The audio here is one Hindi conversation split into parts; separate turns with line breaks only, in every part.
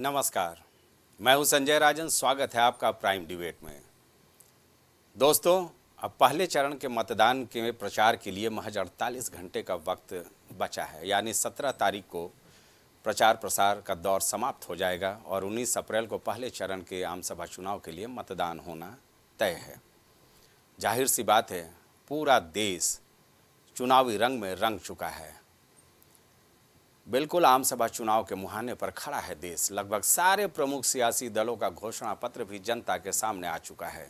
नमस्कार, मैं हूं संजय राजन। स्वागत है आपका प्राइम डिबेट में। दोस्तों, अब पहले चरण के मतदान के प्रचार के लिए महज 48 घंटे का वक्त बचा है, यानी 17 तारीख को प्रचार प्रसार का दौर समाप्त हो जाएगा और 19 अप्रैल को पहले चरण के आम सभा चुनाव के लिए मतदान होना तय है। जाहिर सी बात है, पूरा देश चुनावी रंग में रंग चुका है। बिल्कुल आम सभा चुनाव के मुहाने पर खड़ा है देश। लगभग सारे प्रमुख सियासी दलों का घोषणा पत्र भी जनता के सामने आ चुका है।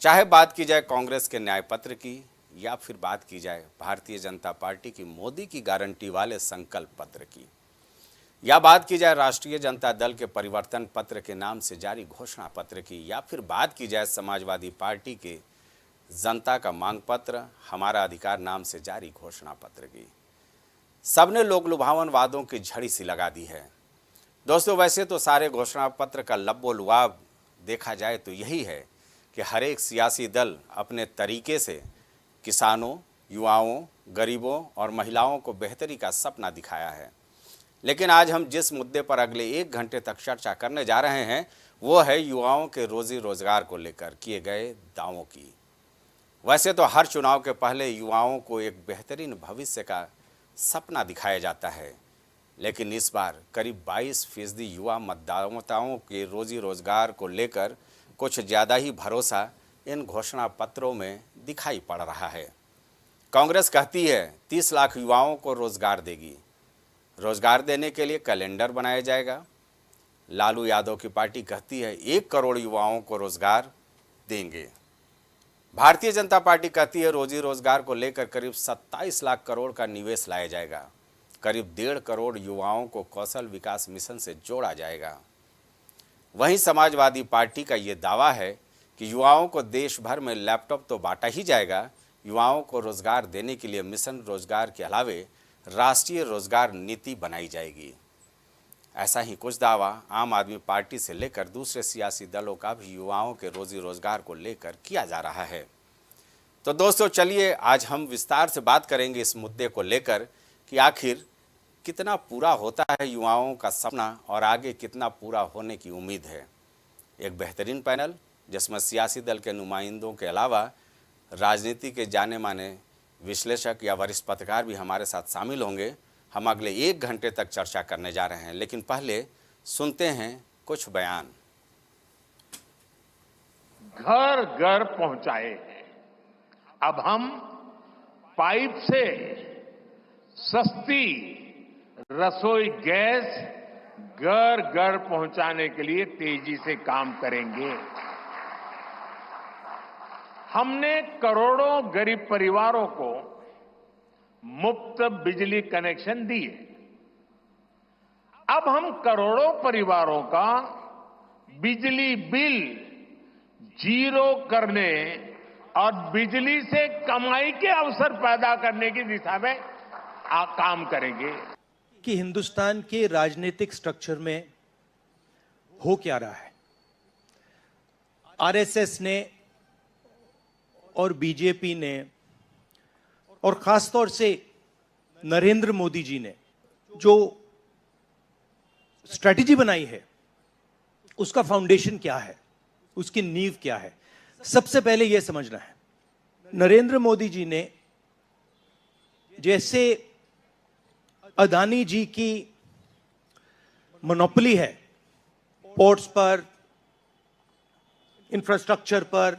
चाहे बात की जाए कांग्रेस के न्याय पत्र की या फिर बात की जाए भारतीय जनता पार्टी की मोदी की गारंटी वाले संकल्प पत्र की, या बात की जाए राष्ट्रीय जनता दल के परिवर्तन पत्र के नाम से जारी घोषणा पत्र की, या फिर बात की जाए समाजवादी पार्टी के जनता का मांग पत्र हमारा अधिकार नाम से जारी घोषणा पत्र की, सबने लोक लुभावन वादों की झड़ी सी लगा दी है। दोस्तों, वैसे तो सारे घोषणा पत्र का लब्बो लुआब देखा जाए तो यही है कि हर एक सियासी दल अपने तरीके से किसानों, युवाओं, गरीबों और महिलाओं को बेहतरी का सपना दिखाया है। लेकिन आज हम जिस मुद्दे पर अगले 1 घंटे तक चर्चा करने जा रहे हैं वो है युवाओं के रोजी रोजगार को लेकर किए गए दावों की। वैसे तो हर चुनाव के पहले युवाओं को एक बेहतरीन भविष्य का सपना दिखाया जाता है, लेकिन इस बार करीब 22% युवा मतदाताओं के रोजी रोजगार को लेकर कुछ ज़्यादा ही भरोसा इन घोषणा पत्रों में दिखाई पड़ रहा है। कांग्रेस कहती है 30 लाख युवाओं को रोजगार देगी। रोजगार देने के लिए कैलेंडर बनाया जाएगा। लालू यादव की पार्टी कहती है 1 करोड़ युवाओं को रोजगार देंगे। भारतीय जनता पार्टी कहती है रोजी रोजगार को लेकर करीब 27 लाख करोड़ का निवेश लाया जाएगा। करीब 1.5 करोड़ युवाओं को कौशल विकास मिशन से जोड़ा जाएगा। वहीं समाजवादी पार्टी का ये दावा है कि युवाओं को देश भर में लैपटॉप तो बांटा ही जाएगा, युवाओं को रोजगार देने के लिए मिशन रोजगार के अलावे राष्ट्रीय रोजगार नीति बनाई जाएगी। ऐसा ही कुछ दावा आम आदमी पार्टी से लेकर दूसरे सियासी दलों का भी युवाओं के रोजी रोजगार को लेकर किया जा रहा है। तो दोस्तों, चलिए आज हम विस्तार से बात करेंगे इस मुद्दे को लेकर कि आखिर कितना पूरा होता है युवाओं का सपना और आगे कितना पूरा होने की उम्मीद है। एक बेहतरीन पैनल जिसमें सियासी दल के नुमाइंदों के अलावा राजनीति के जाने माने विश्लेषक या वरिष्ठ पत्रकार भी हमारे साथ शामिल होंगे। हम अगले 1 घंटे तक चर्चा करने जा रहे हैं, लेकिन पहले सुनते हैं कुछ बयान।
घर घर पहुंचाए हैं। अब हम पाइप से सस्ती रसोई गैस घर घर पहुंचाने के लिए तेजी से काम करेंगे। हमने करोड़ों गरीब परिवारों को मुफ्त बिजली कनेक्शन दिए। अब हम करोड़ों परिवारों का बिजली बिल जीरो करने और बिजली से कमाई के अवसर पैदा करने की दिशा में काम करेंगे।
कि हिंदुस्तान के राजनीतिक स्ट्रक्चर में हो क्या रहा है। आरएसएस ने और बीजेपी ने और खासतौर से नरेंद्र मोदी जी ने जो स्ट्रैटेजी बनाई है उसका फाउंडेशन क्या है, उसकी नींव क्या है, सबसे पहले यह समझना है। नरेंद्र मोदी जी ने जैसे अदानी जी की मोनोपोली है पोर्ट्स पर, इंफ्रास्ट्रक्चर पर,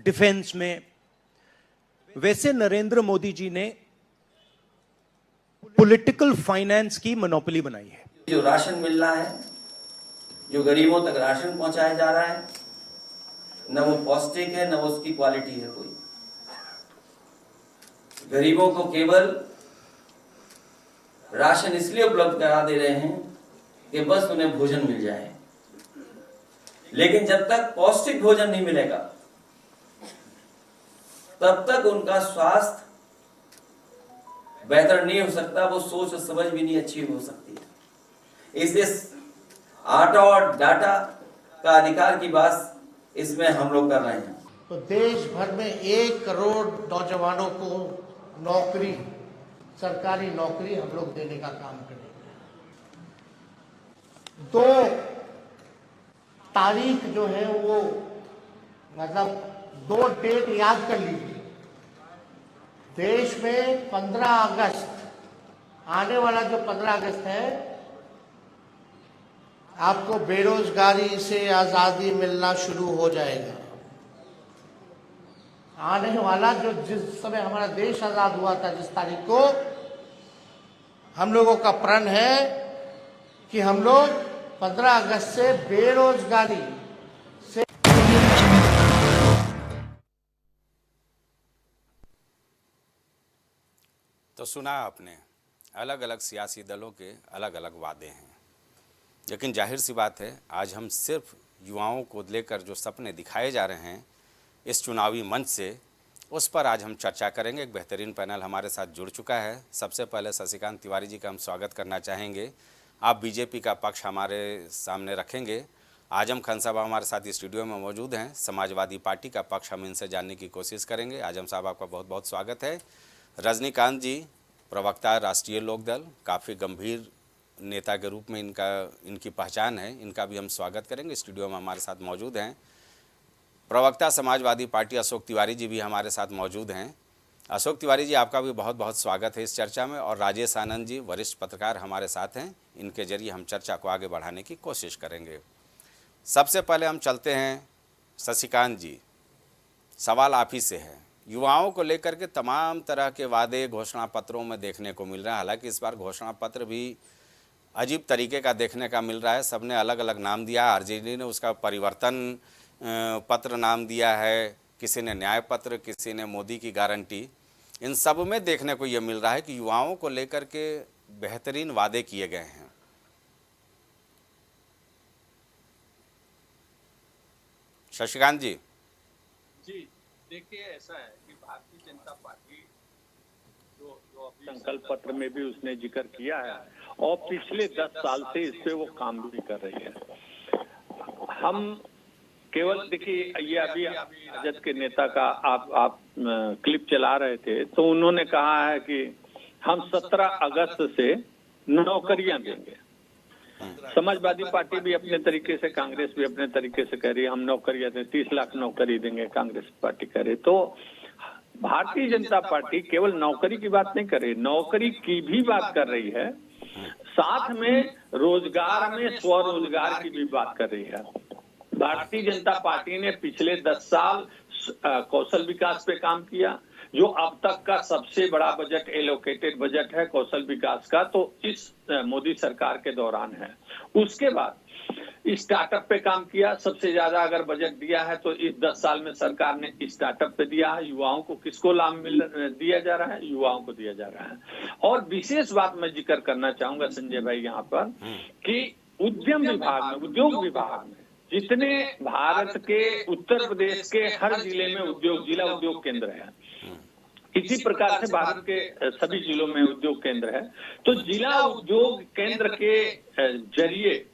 डिफेंस में, वैसे नरेंद्र मोदी जी ने पॉलिटिकल फाइनेंस की मोनोपोली बनाई है।
जो राशन मिल रहा है, जो गरीबों तक राशन पहुंचाया जा रहा है, न वो पौष्टिक है न वो उसकी क्वालिटी है कोई। गरीबों को केवल राशन इसलिए उपलब्ध करा दे रहे हैं कि बस उन्हें भोजन मिल जाए, लेकिन जब तक पौष्टिक भोजन नहीं मिलेगा तब तक उनका स्वास्थ्य बेहतर नहीं हो सकता, वो सोच और समझ भी नहीं अच्छी हो सकती है। इसलिए आटा और डाटा का अधिकार की बात इसमें हम लोग कर रहे हैं।
तो देश भर में 1 करोड़ नौजवानों को नौकरी, सरकारी नौकरी हम लोग देने का काम करेंगे। दो तारीख जो है वो मतलब दो डेट याद कर लीजिए। देश में 15 अगस्त, आने वाला जो 15 अगस्त है, आपको बेरोजगारी से आज़ादी मिलना शुरू हो जाएगा। आने वाला जो जिस समय हमारा देश आज़ाद हुआ था, जिस तारीख को, हम लोगों का प्रण है कि हम लोग 15 अगस्त से बेरोजगारी से
तो सुना आपने, अलग अलग सियासी दलों के अलग अलग वादे हैं, लेकिन जाहिर सी बात है आज हम सिर्फ युवाओं को लेकर जो सपने दिखाए जा रहे हैं इस चुनावी मंच से, उस पर आज हम चर्चा करेंगे। एक बेहतरीन पैनल हमारे साथ जुड़ चुका है। सबसे पहले शशिकांत तिवारी जी का हम स्वागत करना चाहेंगे। आप बीजेपी का पक्ष हमारे सामने रखेंगे। आजम खान साहब हमारे साथ स्टूडियो में मौजूद हैं। समाजवादी पार्टी का पक्ष हम इनसे जानने की कोशिश करेंगे। आजम साहब, आपका बहुत बहुत स्वागत है। रजनीकांत जी, प्रवक्ता राष्ट्रीय लोकदल, काफ़ी गंभीर नेता के रूप में इनकी पहचान है, इनका भी हम स्वागत करेंगे। स्टूडियो में हमारे साथ मौजूद हैं प्रवक्ता समाजवादी पार्टी अशोक तिवारी जी भी हमारे साथ मौजूद हैं। अशोक तिवारी जी, आपका भी बहुत बहुत स्वागत है इस चर्चा में। और राजेश आनंद जी, वरिष्ठ पत्रकार हमारे साथ हैं। इनके जरिए हम चर्चा को आगे बढ़ाने की कोशिश करेंगे। सबसे पहले हम चलते हैं शशिकांत जी, सवाल आप ही से है। युवाओं को लेकर के तमाम तरह के वादे घोषणा पत्रों में देखने को मिल रहा है। हालांकि इस बार घोषणा पत्र भी अजीब तरीके का देखने का मिल रहा है। सबने अलग अलग नाम दिया। आरजेडी ने उसका परिवर्तन पत्र नाम दिया है, किसी ने न्याय पत्र, किसी ने मोदी की गारंटी। इन सब में देखने को ये मिल रहा है कि युवाओं को लेकर के बेहतरीन वादे किए गए हैं। शशिकांत जी।
जी देखिए, ऐसा है कि भारतीय जनता पार्टी जो अभी संकल्प पत्र में भी उसने जिक्र किया है और पिछले 10 साल से इस पे वो काम भी कर रही है। हम केवल देखिए, ये अभी राजद के नेता का आप क्लिप चला रहे थे, तो उन्होंने कहा है कि हम 17 अगस्त से नौकरियां देंगे। समाजवादी पार्टी भी अपने तरीके से, कांग्रेस भी अपने तरीके से कह रही है हम नौकरियां दें, 30 लाख नौकरी देंगे, कांग्रेस पार्टी कह रही। तो भारतीय जनता पार्टी केवल नौकरी की बात नहीं कर रही, नौकरी की भी बात कर रही है, साथ में रोजगार में स्वरोजगार की भी बात कर रही है। भारतीय जनता पार्टी ने पिछले 10 साल कौशल विकास पे काम किया, जो अब तक का सबसे बड़ा बजट, एलोकेटेड बजट है कौशल विकास का, तो इस मोदी सरकार के दौरान है। उसके बाद स्टार्टअप पे काम किया, सबसे ज्यादा अगर बजट दिया है तो इस 10 साल में सरकार ने स्टार्टअप पे दिया है। युवाओं को किसको लाभ दिया जा रहा है? युवाओं को दिया जा रहा है। और विशेष बात मैं जिक्र करना चाहूंगा संजय भाई यहाँ पर, कि उद्यम विभाग में, उद्योग विभाग में जितने भारत के उत्तर प्रदेश के हर जिले में जिला उद्योग केंद्र है, इसी प्रकार से भारत के सभी जिलों में उद्योग केंद्र है। तो जिला उद्योग केंद्र के जरिए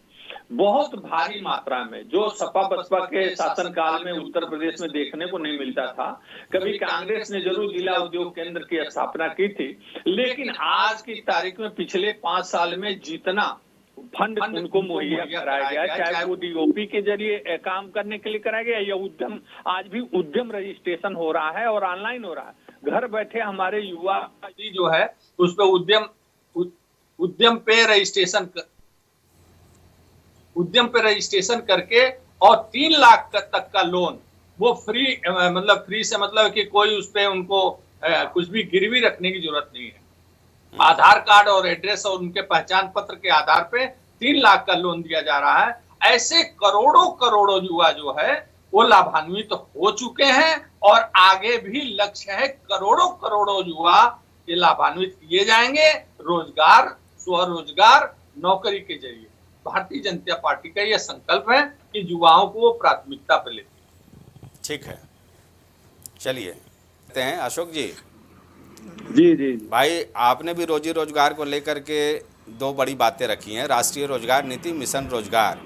बहुत भारी मात्रा में, जो सपा बसपा के शासनकाल में उत्तर प्रदेश में देखने को नहीं मिलता था। कभी कांग्रेस ने जरूर जिला उद्योग केंद्र की स्थापना की थी, लेकिन आज की तारीख में पिछले 5 साल में जितना फंड उनको मुहैया कराया गया, चाहे वो डीओपी के जरिए काम करने के लिए कराया गया या उद्यम, आज भी उद्यम रजिस्ट्रेशन हो रहा है और ऑनलाइन हो रहा है। घर बैठे हमारे युवा
जो है उस पे उद्यम पे रजिस्ट्रेशन करके और 3 लाख तक का लोन वो फ्री, मतलब फ्री से मतलब कि कोई उस पे उनको कुछ भी गिरवी रखने की जरूरत नहीं है। आधार कार्ड और एड्रेस और उनके पहचान पत्र के आधार पे 3 लाख का लोन दिया जा रहा है। ऐसे करोड़ों युवा जो है वो लाभान्वित हो चुके हैं और आगे भी लक्ष्य है करोड़ों युवा ये लाभान्वित किए जाएंगे रोजगार, स्वरोजगार, नौकरी के जरिए। भारतीय जनता पार्टी का यह संकल्प है कि युवाओं को वो प्राथमिकता पर लेती है।
ठीक है, चलिए कहते हैं अशोक जी।
जी
भाई, आपने भी रोजी रोजगार को लेकर के 2 बड़ी बातें रखी हैं, राष्ट्रीय रोजगार नीति, मिशन रोजगार,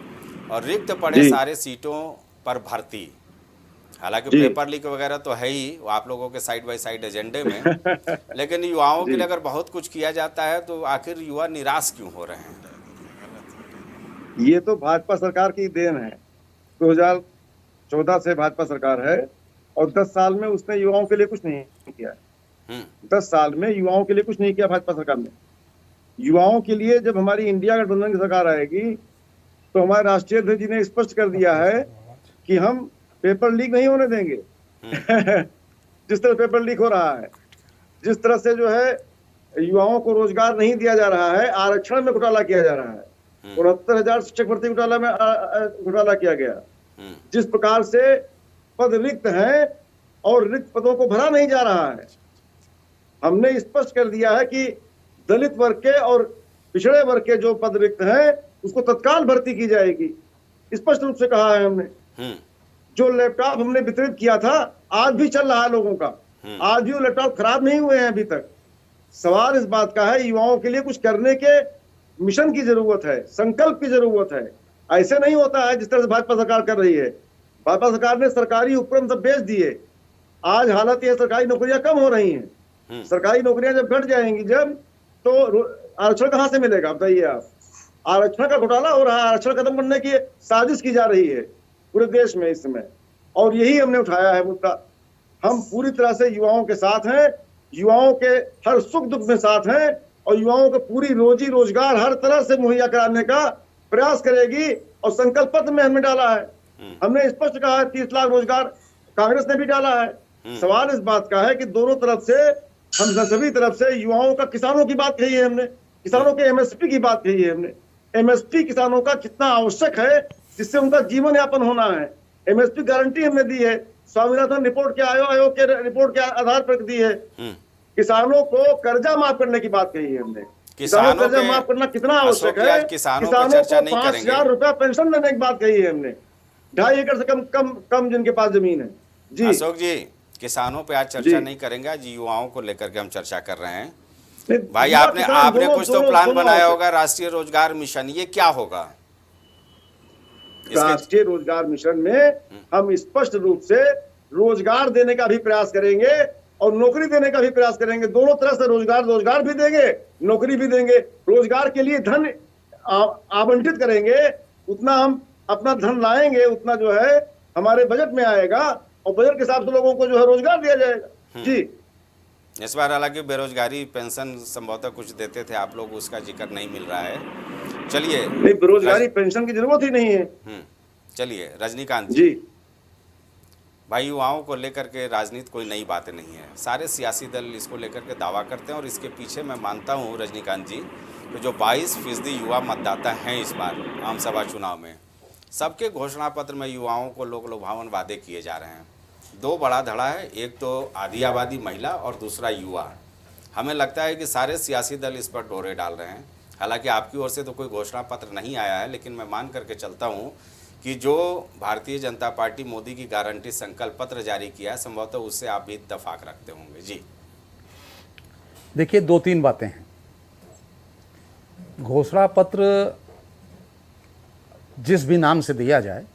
और रिक्त पड़े सारे सीटों पर भर्ती। हालांकि पेपर लीक वगैरह तो है ही वो आप लोगों के साइड बाय साइड एजेंडे में, लेकिन युवाओं के लिए अगर बहुत कुछ किया जाता है तो आखिर युवा निराश क्यों हो रहे हैं?
ये तो भाजपा सरकार की देन है। 2014 से भाजपा सरकार है और 10 साल में उसने युवाओं के लिए कुछ नहीं किया। 10 साल में युवाओं के लिए कुछ नहीं किया भाजपा सरकार ने। युवाओं के लिए जब हमारी इंडिया गठबंधन की सरकार आएगी तो हमारे राष्ट्रीय अध्यक्ष जी ने स्पष्ट कर दिया है कि हम पेपर लीक नहीं होने देंगे। जिस तरह पेपर लीक हो रहा है, जिस तरह से जो है युवाओं को रोजगार नहीं दिया जा रहा है, आरक्षण में घोटाला किया जा रहा है, 69,000 शिक्षक भर्ती घोटाला में घोटाला किया गया, जिस प्रकार से पद रिक्त हैं और रिक्त पदों को भरा नहीं जा रहा है, हमने स्पष्ट कर दिया है कि दलित वर्ग के और पिछड़े वर्ग के जो पद रिक्त हैं उसको तत्काल भर्ती की जाएगी। स्पष्ट रूप से कहा है हमने। जो लैपटॉप हमने वितरित किया था आज भी चल रहा है लोगों का, आज भी वो लैपटॉप खराब नहीं हुए हैं अभी तक। सवाल इस बात का है, युवाओं के लिए कुछ करने के मिशन की जरूरत है, संकल्प की जरूरत है। ऐसे नहीं होता है जिस तरह से भाजपा सरकार कर रही है। भाजपा सरकार ने सरकारी उपक्रम सब बेच दिए। आज हालत यह सरकारी नौकरियां कम हो रही हैं। सरकारी नौकरियां जब घट जाएंगी जब, तो आरक्षण कहां से मिलेगा बताइए आप। आरक्षण का घोटाला हो रहा है, आरक्षण खत्म करने की साजिश की जा रही है पूरे देश में इस समय, और यही हमने उठाया है मुद्दा। हम पूरी तरह से युवाओं के साथ हैं, युवाओं के हर सुख दुख में साथ हैं और युवाओं को पूरी रोजी रोजगार हर तरह से मुहैया कराने का प्रयास करेगी। और संकल्प पत्र में हमने डाला है, हमने स्पष्ट कहा है 30 लाख रोजगार, कांग्रेस ने भी डाला है। सवाल इस बात का है कि दोनों तरफ से, हम सभी तरफ से युवाओं का, किसानों की बात कही है हमने, किसानों के एमएसपी की बात कही है हमने। एमएसपी किसानों का कितना आवश्यक है जिससे उनका जीवन यापन होना है, एमएसपी गारंटी हमने दी है। स्वामीनाथन रिपोर्ट के आयोग के रिपोर्ट के आधार पर दी है। किसानों को कर्जा माफ करने की बात कही है हमने। किसानों को कर्जा माफ करना कितना आवश्यक है। किसानों को 5,000 रुपया पेंशन देने की बात कही है हमने। 2.5 एकड़ से कम जिनके पास जमीन है। जी
अशोक जी, किसानों पे आज चर्चा नहीं करेंगे, आज युवाओं को लेकर के हम चर्चा कर रहे हैं। भाई आपने कुछ तो प्लान बनाया होगा, राष्ट्रीय रोजगार मिशन, ये क्या होगा?
राष्ट्रीय रोजगार मिशन में हम स्पष्ट रूप से रोजगार देने का भी प्रयास करेंगे और नौकरी देने का भी प्रयास करेंगे। दोनों तरह से रोजगार भी देंगे, नौकरी भी देंगे। रोजगार के लिए धन आवंटित करेंगे, उतना हम अपना धन लाएंगे, उतना जो है हमारे बजट में आएगा और बजट के हिसाब से लोगों को जो है रोजगार दिया जाएगा। जी
इस बार हालांकि बेरोजगारी पेंशन संभवतः कुछ देते थे आप लोग, उसका जिक्र नहीं मिल रहा है। चलिए,
नहीं, बेरोजगारी पेंशन की जरूरत ही नहीं है।
चलिए रजनीकांत
जी,
भाई युवाओं को लेकर के राजनीति कोई नई बातें नहीं है, सारे सियासी दल इसको लेकर के दावा करते हैं और इसके पीछे मैं मानता हूं रजनीकांत जी कि जो 22% युवा मतदाता हैं इस बार आम सभा चुनाव में, सबके घोषणा पत्र में युवाओं को लोक लुभावन वादे किए जा रहे हैं। 2 बड़ा धड़ा है, एक तो आधी आबादी महिला और दूसरा युवा। हमें लगता है कि सारे सियासी दल इस पर डोरे डाल रहे हैं। हालांकि आपकी ओर से तो कोई घोषणा पत्र नहीं आया है, लेकिन मैं मान करके चलता हूं कि जो भारतीय जनता पार्टी मोदी की गारंटी संकल्प पत्र जारी किया है, संभवतः उससे आप भी इत्तेफाक रखते होंगे। जी
देखिए, 2-3 बातें हैं। घोषणा पत्र जिस भी नाम से दिया जाए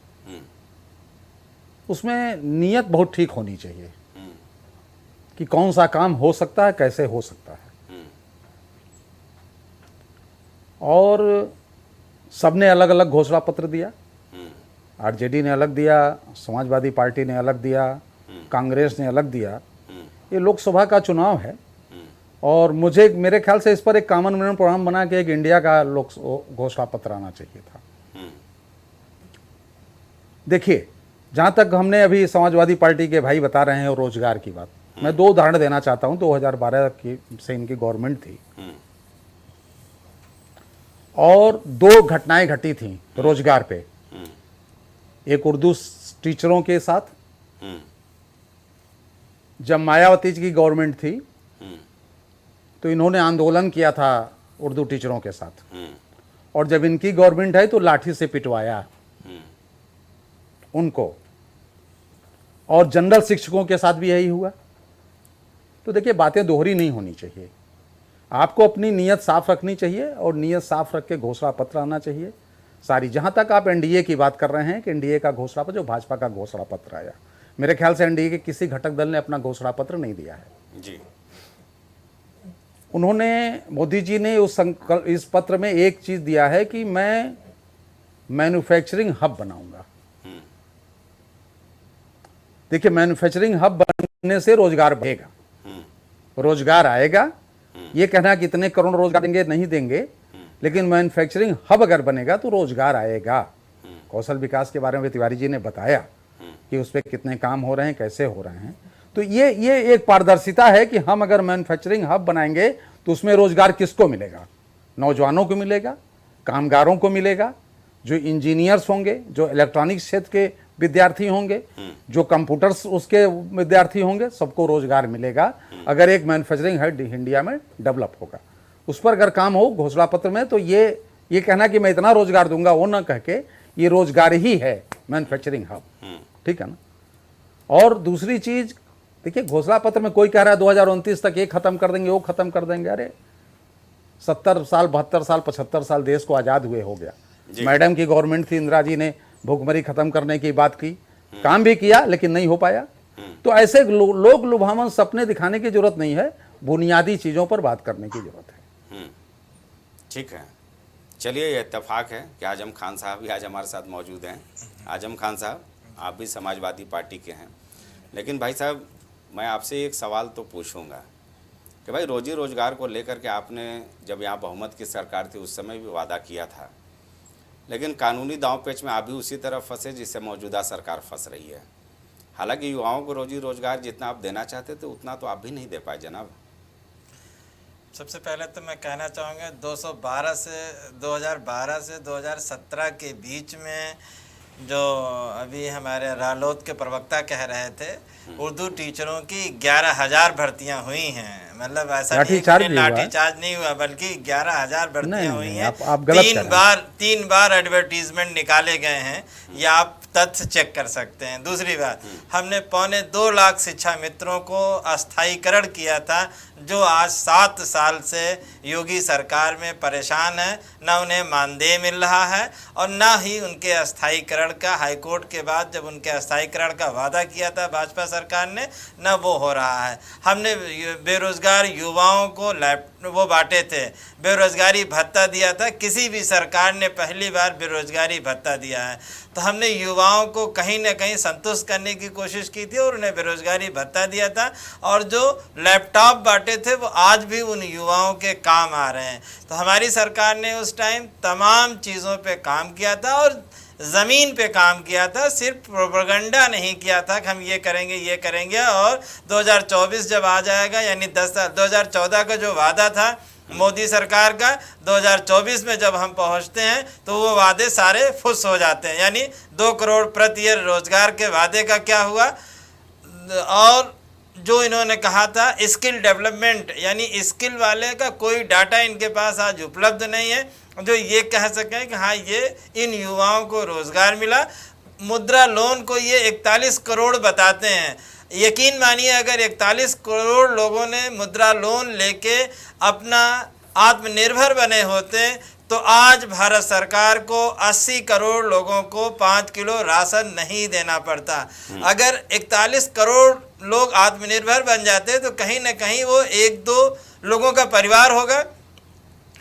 उसमें नियत बहुत ठीक होनी चाहिए कि कौन सा काम हो सकता है, कैसे हो सकता है। और सबने अलग अलग घोषणा पत्र दिया। आरजेडी ने अलग दिया, समाजवादी पार्टी ने अलग दिया, कांग्रेस ने अलग दिया। ये लोकसभा का चुनाव है और मेरे ख्याल से इस पर एक कॉमन मैन प्रोग्राम बना के एक इंडिया का घोषणा पत्र आना चाहिए था। देखिए, जहाँ तक हमने अभी समाजवादी पार्टी के भाई बता रहे हैं और रोजगार की बात, मैं 2 उदाहरण देना चाहता हूँ। 2012 से इनकी गवर्नमेंट थी और 2 घटनाएं घटी थी रोजगार पे। एक उर्दू टीचरों के साथ, जब मायावती जी की गवर्नमेंट थी तो इन्होंने आंदोलन किया था उर्दू टीचरों के साथ, और जब इनकी गवर्नमेंट आई तो लाठी से पिटवाया उनको। और जनरल शिक्षकों के साथ भी यही हुआ। तो देखिए, बातें दोहरी नहीं होनी चाहिए। आपको अपनी नीयत साफ रखनी चाहिए और नीयत साफ रख के घोषणा पत्र आना चाहिए सारी। जहां तक आप एनडीए की बात कर रहे हैं कि एनडीए का घोषणा पत्र, जो भाजपा का घोषणा पत्र आया, मेरे ख्याल से एनडीए के किसी घटक दल ने अपना घोषणा पत्र नहीं दिया है।
जी,
उन्होंने, मोदी जी ने इस पत्र में एक चीज दिया है कि मैं मैन्युफैक्चरिंग हब बनाऊंगा। देखिए, मैन्युफैक्चरिंग हब बनने से रोजगार बढ़ेगा, रोजगार आएगा। ये कहना कि इतने करोड़ रोजगार देंगे, नहीं देंगे, लेकिन मैन्युफैक्चरिंग हब अगर बनेगा तो रोजगार आएगा। कौशल विकास के बारे में तिवारी जी ने बताया कि उस पर कितने काम हो रहे हैं, कैसे हो रहे हैं। तो ये एक पारदर्शिता है कि हम अगर मैन्युफैक्चरिंग हब बनाएंगे तो उसमें रोजगार किसको मिलेगा? नौजवानों को मिलेगा, कामगारों को मिलेगा, जो इंजीनियर्स होंगे, जो इलेक्ट्रॉनिक्स क्षेत्र के विद्यार्थी होंगे, जो कंप्यूटर्स उसके विद्यार्थी होंगे, सबको रोजगार मिलेगा अगर एक मैन्युफैक्चरिंग हब इंडिया में डेवलप होगा। उस पर अगर काम हो घोषणा पत्र में, तो ये कहना कि मैं इतना रोजगार दूंगा, वो ना कह के ये रोजगार ही है मैन्युफैक्चरिंग हब, ठीक है ना। और दूसरी चीज, देखिए, घोषणा पत्र में कोई कह रहा है 2029 तक ये खत्म कर देंगे, वो खत्म कर देंगे। अरे 70 साल, 72 साल, 75 साल देश को आजाद हुए हो गया। मैडम की गवर्नमेंट थी, इंदिरा जी ने भूखमरी खत्म करने की बात की, काम भी किया, लेकिन नहीं हो पाया। तो ऐसे लोग लुभावन सपने दिखाने की जरूरत नहीं है, बुनियादी चीजों पर बात करने की जरूरत है।
ठीक है, चलिए, ये इत्तेफाक है कि आजम खान साहब भी आज हमारे साथ मौजूद हैं। आजम खान साहब, आप भी समाजवादी पार्टी के हैं, लेकिन भाई साहब, मैं आपसे एक सवाल तो पूछूंगा कि भाई रोजी रोजगार को लेकर के आपने जब यहाँ बहुमत की सरकार थी उस समय भी वादा किया था, लेकिन कानूनी दांव पेच में आप भी उसी तरह फंसे जिससे मौजूदा सरकार फंस रही है। हालांकि युवाओं को रोजी रोजगार जितना आप देना चाहते थे उतना तो आप भी नहीं दे पाए जनाब।
सबसे पहले तो मैं कहना चाहूँगा 2012 से 2017 के बीच में जो अभी हमारे रालोद के प्रवक्ता कह रहे थे, उर्दू टीचरों की 11,000 भर्तियां हुई हैं। मतलब ऐसा लाठीचार्ज नहीं हुआ, बल्कि 11,000 भर्तियां हुई हैं। तीन बार एडवर्टीजमेंट निकाले गए हैं, या आप तथ्य चेक कर सकते हैं। दूसरी बात, हमने 2.25 लाख शिक्षा मित्रों को अस्थायीकरण किया था, जो आज 7 साल से योगी सरकार में परेशान है। न उन्हें मानदेय मिल रहा है और न ही उनके अस्थायीकरण का, हाईकोर्ट के बाद जब उनके अस्थायीकरण का वादा किया था भाजपा सरकार ने, न वो हो रहा है। हमने बेरोजगार युवाओं को वो बांटे थे, बेरोजगारी भत्ता दिया था। किसी भी सरकार ने पहली बार बेरोजगारी भत्ता दिया है। तो हमने युवाओं को कहीं ना कहीं संतुष्ट करने की कोशिश की थी और उन्हें बेरोजगारी भत्ता दिया था। और जो लैपटॉप बांटे थे वो आज भी उन युवाओं के काम आ रहे हैं। तो हमारी सरकार ने उस टाइम तमाम चीज़ों पे काम किया था और ज़मीन पे काम किया था, सिर्फ प्रोपेगेंडा नहीं किया था कि हम ये करेंगे। और 2024 जब आ जाएगा, यानी 2014 का जो वादा था मोदी सरकार का, 2024 में जब हम पहुंचते हैं तो वो वादे सारे फुस हो जाते हैं। यानी 2 करोड़ प्रति ईयर रोजगार के वादे का क्या हुआ? और जो इन्होंने कहा था स्किल डेवलपमेंट, यानी स्किल वाले का कोई डाटा इनके पास आज उपलब्ध नहीं है जो ये कह सकें कि हाँ, ये इन युवाओं को रोजगार मिला। मुद्रा लोन को ये 41 करोड़ बताते हैं। यकीन मानिए, अगर 41 करोड़ लोगों ने मुद्रा लोन लेके अपना आत्मनिर्भर बने होते तो आज भारत सरकार को 80 करोड़ लोगों को 5 किलो राशन नहीं देना पड़ता। अगर 41 करोड़ लोग आत्मनिर्भर बन जाते तो कहीं ना कहीं वो 1-2 लोगों का परिवार होगा।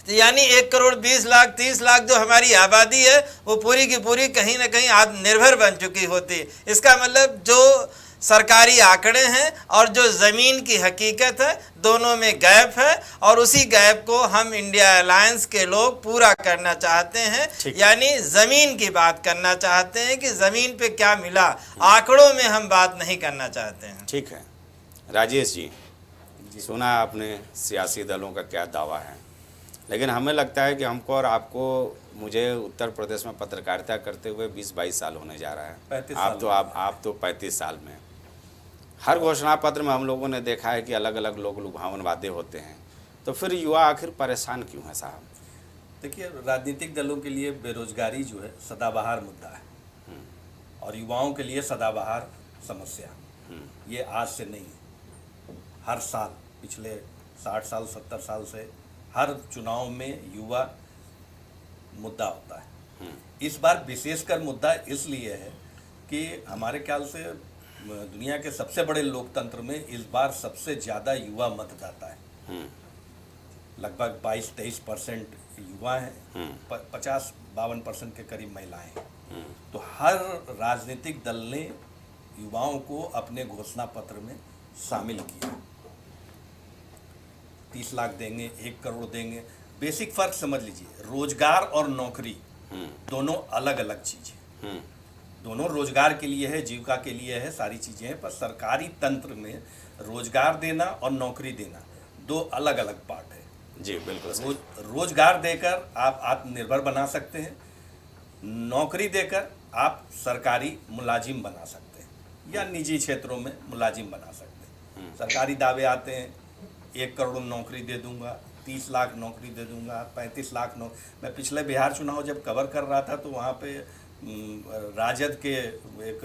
यानी 1 करोड़ 20 लाख 30 लाख जो हमारी आबादी है वो पूरी की पूरी कहीं ना कहीं आत्मनिर्भर बन चुकी होती। इसका मतलब जो सरकारी आंकड़े हैं और जो ज़मीन की हकीकत है, दोनों में गैप है और उसी गैप को हम इंडिया अलायंस के लोग पूरा करना चाहते हैं। यानी ज़मीन की बात करना चाहते हैं कि ज़मीन पे क्या मिला, आंकड़ों में हम बात नहीं करना चाहते हैं।
ठीक है, राजेश जी, सुना आपने सियासी दलों का क्या दावा है, लेकिन हमें लगता है कि हमको और आपको, मुझे उत्तर प्रदेश में पत्रकारिता करते हुए 20-22 साल होने जा रहा है। आप तो 35 साल में। हर घोषणा पत्र में हम लोगों ने देखा है कि अलग अलग लोग लुभावन वादे होते हैं, तो फिर युवा आखिर परेशान क्यों है साहब?
देखिए, राजनीतिक दलों के लिए बेरोजगारी जो है सदाबहार मुद्दा है और युवाओं के लिए सदाबहार समस्या। ये आज से नहीं है, हर साल पिछले 60 साल 70 साल से हर चुनाव में युवा मुद्दा होता है। इस बार विशेषकर मुद्दा इसलिए है कि हमारे ख्याल से दुनिया के सबसे बड़े लोकतंत्र में इस बार सबसे ज़्यादा युवा मतदाता है। लगभग 22-23% युवा हैं, 50-52% के करीब महिलाएं हैं। तो हर राजनीतिक दल ने युवाओं को अपने घोषणा पत्र में शामिल किया। 30 लाख देंगे, 1 करोड़ देंगे। बेसिक फर्क समझ लीजिए, रोजगार और नौकरी दोनों अलग अलग चीज है। दोनों रोजगार के लिए है, जीविका के लिए है, सारी चीजें हैं, पर सरकारी तंत्र में रोजगार देना और नौकरी देना दो अलग अलग पार्ट है।
जी बिल्कुल।
रोजगार देकर आप आत्मनिर्भर बना सकते हैं, नौकरी देकर आप सरकारी मुलाजिम बना सकते हैं या निजी क्षेत्रों में मुलाजिम बना सकते हैं। सरकारी दावे आते हैं 1 करोड़ नौकरी दे दूंगा, 30 लाख नौकरी दे दूंगा, 35 लाख मैं पिछले बिहार चुनाव जब कवर कर रहा था तो वहाँ पे राजद के एक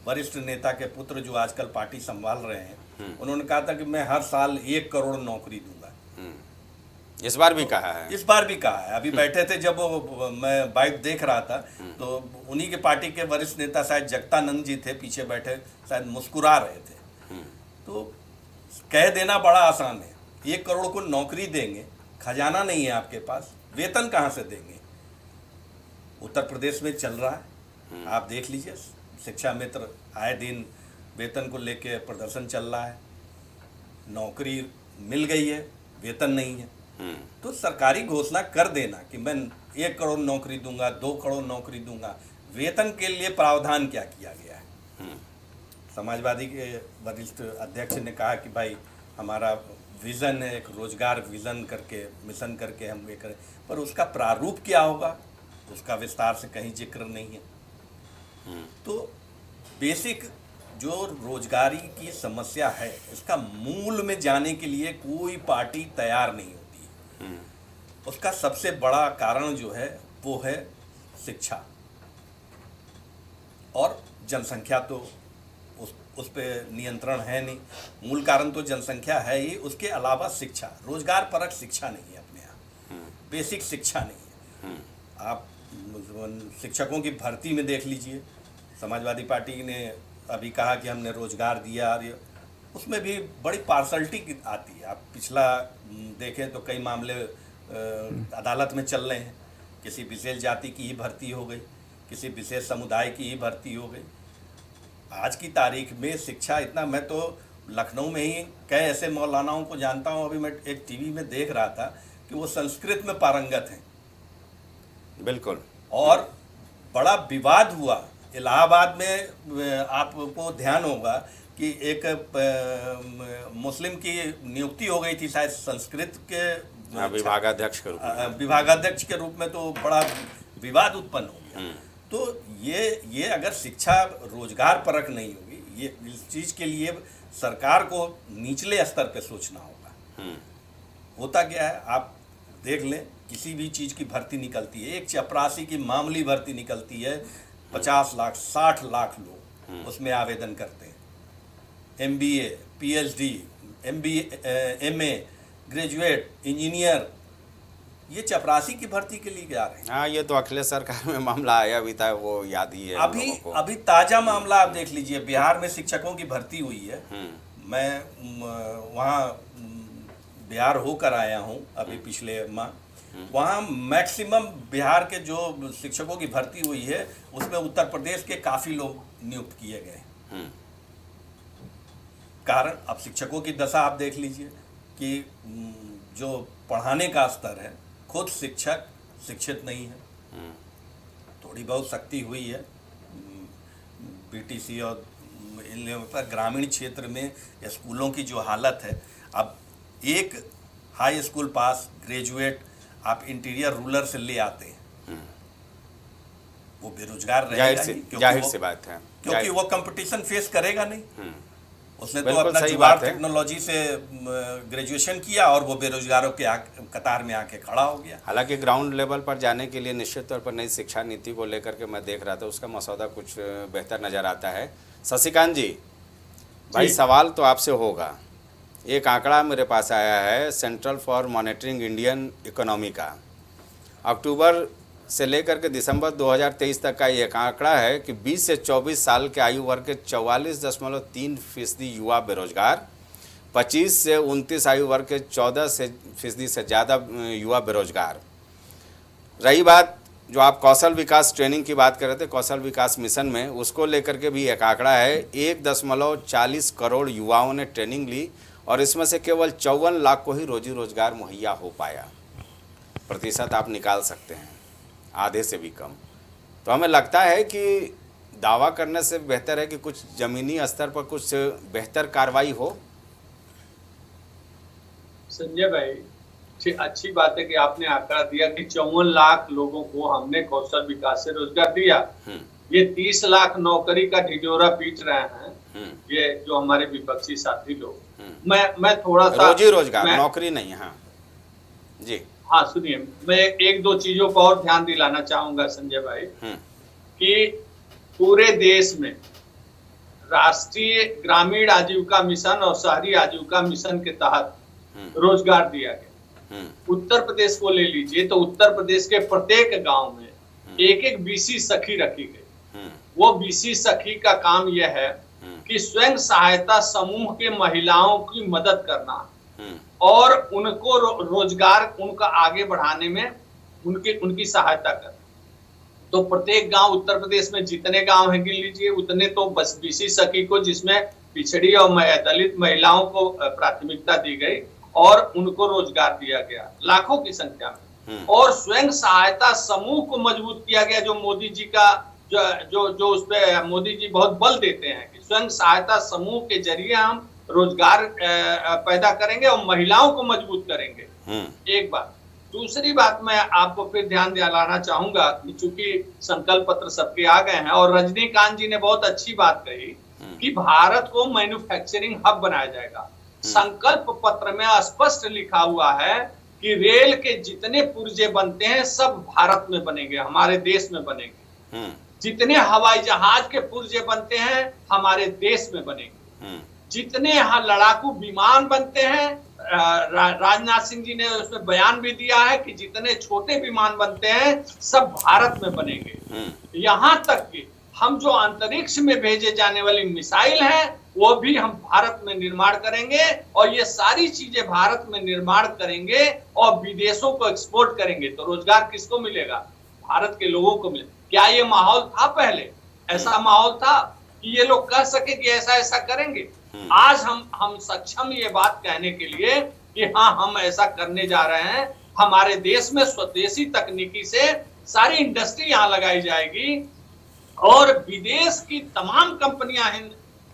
वरिष्ठ नेता के पुत्र जो आजकल पार्टी संभाल रहे हैं, उन्होंने कहा था कि मैं हर साल 1 करोड़ नौकरी दूंगा।
इस बार भी कहा है।
इस बार भी कहा है। अभी बैठे थे जब मैं बाइक देख रहा था तो उन्हीं के पार्टी के वरिष्ठ नेता शायद जगतानंद जी थे पीछे बैठे, शायद मुस्कुरा रहे थे। तो कह देना बड़ा आसान है, 1 करोड़ को नौकरी देंगे, खजाना नहीं है आपके पास, वेतन कहाँ से देंगे? उत्तर प्रदेश में चल रहा है, आप देख लीजिए, शिक्षा मित्र आए दिन वेतन को लेके प्रदर्शन चल रहा है। नौकरी मिल गई है, वेतन नहीं है। तो सरकारी घोषणा कर देना कि मैं 1 करोड़ नौकरी दूंगा, 2 करोड़ नौकरी दूंगा, वेतन के लिए प्रावधान क्या किया गया है? समाजवादी के वरिष्ठ अध्यक्ष ने कहा कि भाई हमारा विजन है, एक रोजगार विजन करके, मिशन करके हम ये करें, पर उसका प्रारूप क्या होगा उसका विस्तार से कहीं जिक्र नहीं है। तो बेसिक जो रोजगारी की समस्या है, इसका मूल में जाने के लिए कोई पार्टी तैयार नहीं होती है। उसका सबसे बड़ा कारण जो है वो है शिक्षा और जनसंख्या। तो उस पे नियंत्रण है नहीं, मूल कारण तो जनसंख्या है ही, उसके अलावा शिक्षा, रोजगार परक शिक्षा नहीं है अपने यहाँ, बेसिक शिक्षा नहीं है। आप शिक्षकों की भर्ती में देख लीजिए, समाजवादी पार्टी ने अभी कहा कि हमने रोजगार दिया, और उसमें भी बड़ी पार्शलिटी आती है। आप पिछला देखें तो कई मामले अदालत में चल रहे हैं, किसी विशेष जाति की ही भर्ती हो गई, किसी विशेष समुदाय की ही भर्ती हो गई। आज की तारीख में शिक्षा इतना, मैं तो लखनऊ में ही कई ऐसे मौलानाओं को जानता हूँ, अभी मैं एक टीवी में देख रहा था कि वो संस्कृत में पारंगत हैं।
बिल्कुल।
और बड़ा विवाद हुआ इलाहाबाद में, आपको ध्यान होगा कि एक मुस्लिम की नियुक्ति हो गई थी शायद संस्कृत के
विभागाध्यक्ष के रूप में,
विभागाध्यक्ष के रूप में, तो बड़ा विवाद उत्पन्न हो गया। तो ये अगर शिक्षा रोजगार परक नहीं होगी, ये इस चीज के लिए सरकार को निचले स्तर पे सोचना होगा। होता क्या है, आप देख लें, किसी भी चीज की भर्ती निकलती है, एक चपरासी की मामूली भर्ती निकलती है, 50 लाख 60 लाख लोग उसमें आवेदन करते हैं। MBA, PhD, MBA, MA, graduate, engineer, ये चपरासी की भर्ती के लिए जा रहे हैं।
हाँ, ये तो अखिलेश सरकार में मामला आया भी था, वो याद ही है
अभी ताजा मामला आप देख लीजिए, बिहार में शिक्षकों की भर्ती हुई है। मैं वहाँ बिहार होकर आया हूँ अभी पिछले माह, वहाँ मैक्सिमम बिहार के जो शिक्षकों की भर्ती हुई है उसमें उत्तर प्रदेश के काफ़ी लोग नियुक्त किए गए। कारण अब शिक्षकों की दशा आप देख लीजिए कि जो पढ़ाने का स्तर है, खुद शिक्षक शिक्षित नहीं है। थोड़ी बहुत सख्ती हुई है BTC और इन लोगों पर। ग्रामीण क्षेत्र में स्कूलों की जो हालत है, अब एक हाई स्कूल पास ग्रेजुएट आप इंटीरियर रूरल से ले आते हैं, वो बेरोजगार रहेगा,
जाहिर सी बात है,
क्योंकि वो कंपटीशन फेस करेगा नहीं। उसने तो अपना जुगाड़ टेक्नोलॉजी से ग्रेजुएशन किया और वो बेरोजगारों के कतार में आके खड़ा हो गया।
हालांकि ग्राउंड लेवल पर जाने के लिए निश्चित तौर पर नई शिक्षा नीति को लेकर के मैं देख रहा था, उसका मसौदा कुछ बेहतर नज़र आता है। शशिकांत जी, भाई सवाल तो आपसे होगा, एक आंकड़ा मेरे पास आया है central for monitoring Indian economy का, अक्टूबर से लेकर के दिसंबर 2023 तक का एक आंकड़ा है कि 20 से 24 साल के आयु वर्ग के 44.3% युवा बेरोजगार, 25 से 29 आयु वर्ग के 14% से ज़्यादा युवा बेरोजगार, रही बात जो आप कौशल विकास ट्रेनिंग की बात कर रहे थे, कौशल विकास मिशन में, उसको लेकर के भी एक आंकड़ा है, 1.40 करोड़ युवाओं ने ट्रेनिंग ली और इसमें से केवल 54 लाख को ही रोजी रोजगार मुहैया हो पाया। प्रतिशत आप निकाल सकते हैं, आधे से भी कम। तो हमें लगता है कि दावा करने से बेहतर है कि कुछ जमीनी स्तर पर कुछ बेहतर कार्रवाई हो।
संजय भाई, अच्छी बात है कि आपने आंकड़ा दिया कि 54 लाख लोगों को हमने कौशल विकास से रोजगार दिया। ये 30 लाख नौकरी का ढिढोरा पीट रहे हैं ये जो हमारे विपक्षी साथी लोग। मैं थोड़ा सा
रोजी रोजगार, नौकरी नहीं। हाँ जी,
हाँ सुनिए, मैं एक दो चीजों पर और ध्यान दिलाना चाहूंगा संजय भाई कि पूरे देश में राष्ट्रीय ग्रामीण आजीविका मिशन और शहरी आजीविका मिशन के तहत रोजगार दिया गया। उत्तर प्रदेश को ले लीजिए तो उत्तर प्रदेश के प्रत्येक गांव में एक बीसी सखी रखी गई। वो बीसी सखी का काम यह है कि स्वयं सहायता समूह के महिलाओं की मदद करना और उनको रोजगार उनका आगे बढ़ाने में उनकी सहायता करना। तो प्रत्येक गांव उत्तर प्रदेश में जितने गांव हैं गिन लीजिए, उतने तो बस बीसी सखी को, जिसमें पिछड़ी और दलित महिलाओं को प्राथमिकता दी गई और उनको रोजगार दिया गया लाखों की संख्या में। और स्वयं सहायता समूह को मजबूत किया गया, जो मोदी जी का जो उस पे मोदी जी बहुत बल देते हैं कि स्वयं सहायता समूह के जरिए हम रोजगार पैदा करेंगे और महिलाओं को मजबूत करेंगे। एक बात। दूसरी बात मैं आपको फिर ध्यान दिलाना चाहूंगा कि चूंकि संकल्प पत्र सबके आ गए हैं और रजनीकांत जी ने बहुत अच्छी बात कही कि भारत को मैन्युफैक्चरिंग हब बनाया जाएगा। संकल्प पत्र में स्पष्ट लिखा हुआ है कि रेल के जितने पुर्जे बनते हैं सब भारत में बनेंगे, हमारे देश में बनेंगे। जितने हवाई जहाज के पुर्जे बनते हैं हमारे देश में बनेंगे। जितने यहाँ लड़ाकू विमान बनते हैं, राजनाथ सिंह जी ने उसमें बयान भी दिया है कि जितने छोटे विमान बनते हैं सब भारत में बनेंगे। यहाँ तक कि हम जो अंतरिक्ष में भेजे जाने वाली मिसाइल हैं वो भी हम भारत में निर्माण करेंगे और ये सारी चीजें भारत में निर्माण करेंगे और विदेशों को एक्सपोर्ट करेंगे। तो रोजगार किसको मिलेगा? भारत के लोगों को मिलेगा। क्या ये माहौल था पहले? ऐसा माहौल था कि ये लोग कह सके कि ऐसा ऐसा करेंगे? आज हम सक्षम ये बात कहने के लिए कि हाँ हम ऐसा करने जा रहे हैं। हमारे देश में स्वदेशी तकनीकी से सारी इंडस्ट्री यहाँ लगाई जाएगी और विदेश की तमाम कंपनियां हैं,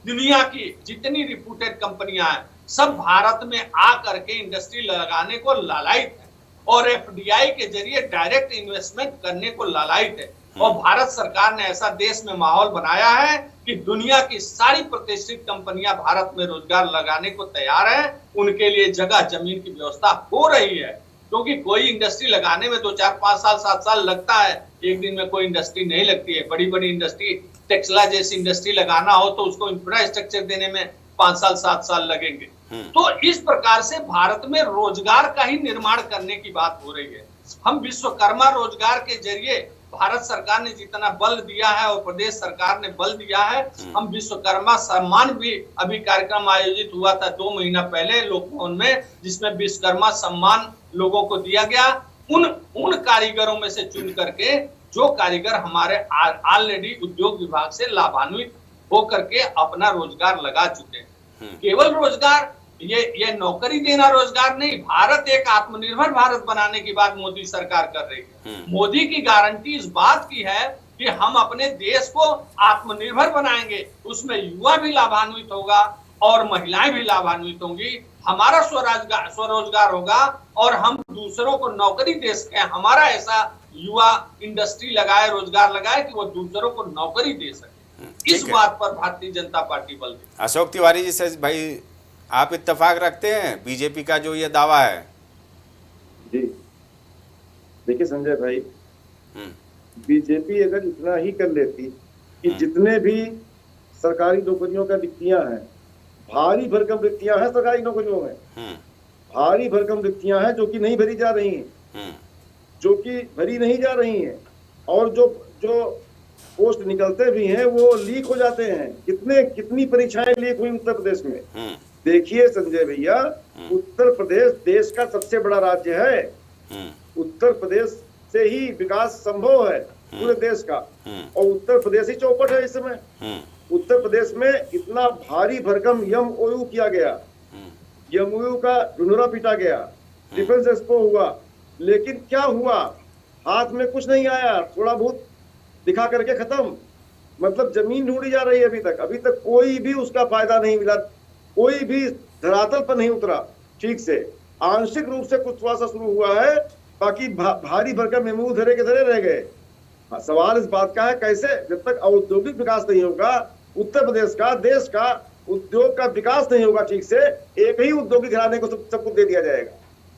दुनिया की जितनी रिप्यूटेड कंपनियां हैं सब भारत में आ करके इंडस्ट्री लगाने को लालायित है और एफडीआई के जरिए डायरेक्ट इन्वेस्टमेंट करने को लालायित है। और भारत सरकार ने ऐसा देश में माहौल बनाया है कि दुनिया की सारी प्रतिष्ठित कंपनियां भारत में रोजगार लगाने को तैयार हैं। उनके लिए जगह जमीन की व्यवस्था हो रही है, क्योंकि कोई इंडस्ट्री लगाने में 2, 4, 5 साल 7 साल लगता है। एक दिन में कोई इंडस्ट्री नहीं लगती है। बड़ी बड़ी इंडस्ट्री, टेक्सला जैसी इंडस्ट्री लगाना हो तो उसको इंफ्रास्ट्रक्चर देने में 5 साल 7 साल लगेंगे। तो इस प्रकार से भारत में रोजगार का ही निर्माण करने की बात हो रही है। हम विश्वकर्मा रोजगार के जरिए भारत सरकार ने जितना बल दिया है और प्रदेश सरकार ने बल दिया है, हम विश्वकर्मा सम्मान भी, अभी कार्यक्रम आयोजित हुआ था 2 महीना पहले लोकभवन में, जिसमें विश्वकर्मा सम्मान लोगों को दिया गया। उन कारीगरों में से चुन करके जो कारीगर हमारे ऑलरेडी उद्योग विभाग से लाभान्वित होकर के अपना रोजगार लगा चुके हैं। केवल रोजगार, ये नौकरी देना रोजगार नहीं, भारत एक आत्मनिर्भर भारत बनाने की बात मोदी सरकार कर रही है। मोदी की गारंटी इस बात की है कि हम अपने देश को आत्मनिर्भर बनाएंगे, उसमें युवा भी लाभान्वित होगा और महिलाएं भी लाभान्वित होंगी। हमारा स्वरोजगार होगा और हम दूसरों को नौकरी दे सके। हमारा ऐसा युवा इंडस्ट्री लगाए, रोजगार लगाए कि वो दूसरों को नौकरी दे सके। इस बात पर भारतीय जनता पार्टी बल देती है।
अशोक तिवारी जी से भाई आप इत्तेफाक रखते हैं बीजेपी का जो ये दावा है?
जी देखिए संजय भाई, बीजेपी अगर इतना ही कर लेती कि जितने भी सरकारी नौकरियों का रिक्तियां हैं, भारी भरकम रिक्तियां हैं सरकारी नौकरियों में, भारी भरकम रिक्तियां हैं जो कि नहीं भरी जा रही हैं, जो कि भरी नहीं जा रही हैं और जो पोस्ट निकलते भी हैं वो लीक हो जाते हैं। कितनी परीक्षाएं लीक हुई उत्तर प्रदेश में। देखिए संजय भैया, उत्तर प्रदेश देश का सबसे बड़ा राज्य है। उत्तर प्रदेश से ही विकास संभव है पूरे देश का। और उत्तर प्रदेश ही चौपट है इस समय। उत्तर प्रदेश में इतना भारी भरकम MOU किया गया, MOU का ढुंढोरा पीटा गया, डिफेंस एक्सपो हुआ, लेकिन क्या हुआ? हाथ में कुछ नहीं आया, थोड़ा बहुत दिखा करके खत्म। मतलब जमीन ढूंढी जा रही है अभी तक कोई भी उसका फायदा नहीं मिला, कोई भी धरातल पर नहीं उतरा ठीक से। आंशिक रूप से कुछ थोड़ा सा शुरू हुआ है, बाकी भारी भरकम MOU धरे के धरे रह गए। सवाल इस बात का है कैसे, जब तक औद्योगिक विकास नहीं होगा उत्तर प्रदेश का, देश का उद्योग का विकास नहीं होगा ठीक से, एक ही उद्योगिक घराने को सब कुछ दे दिया जाएगा,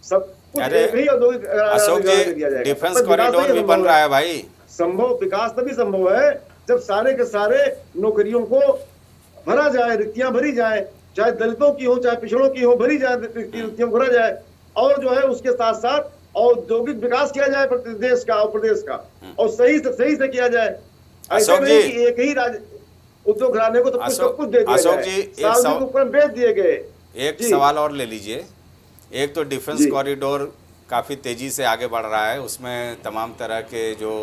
सब कुछ एक ही औद्योगिक दे दिया जाएगा।
डिफेंस कॉरिडोर भी बन रहा है भाई।
संभव विकास तभी संभव है जब सारे के सारे नौकरियों को भरा जाए, रिक्तियां भरी जाए, चाहे दलितों की हो चाहे पिछड़ों की हो, भरी जाए, रिक्तियां भरा जाए, और जो है उसके साथ साथ औद्योगिक विकास किया जाए देश का और प्रदेश का, और सही से किया जाए। ऐसा नहीं कि एक ही राज्य उद्योग घराने को तो सब कुछ दे दिया जाए, सार्वजनिक उपक्रम बेच दिए गए।
एक सवाल और ले लीजिए। एक तो डिफेंस कॉरिडोर काफ़ी तेज़ी से आगे बढ़ रहा है, उसमें तमाम तरह के जो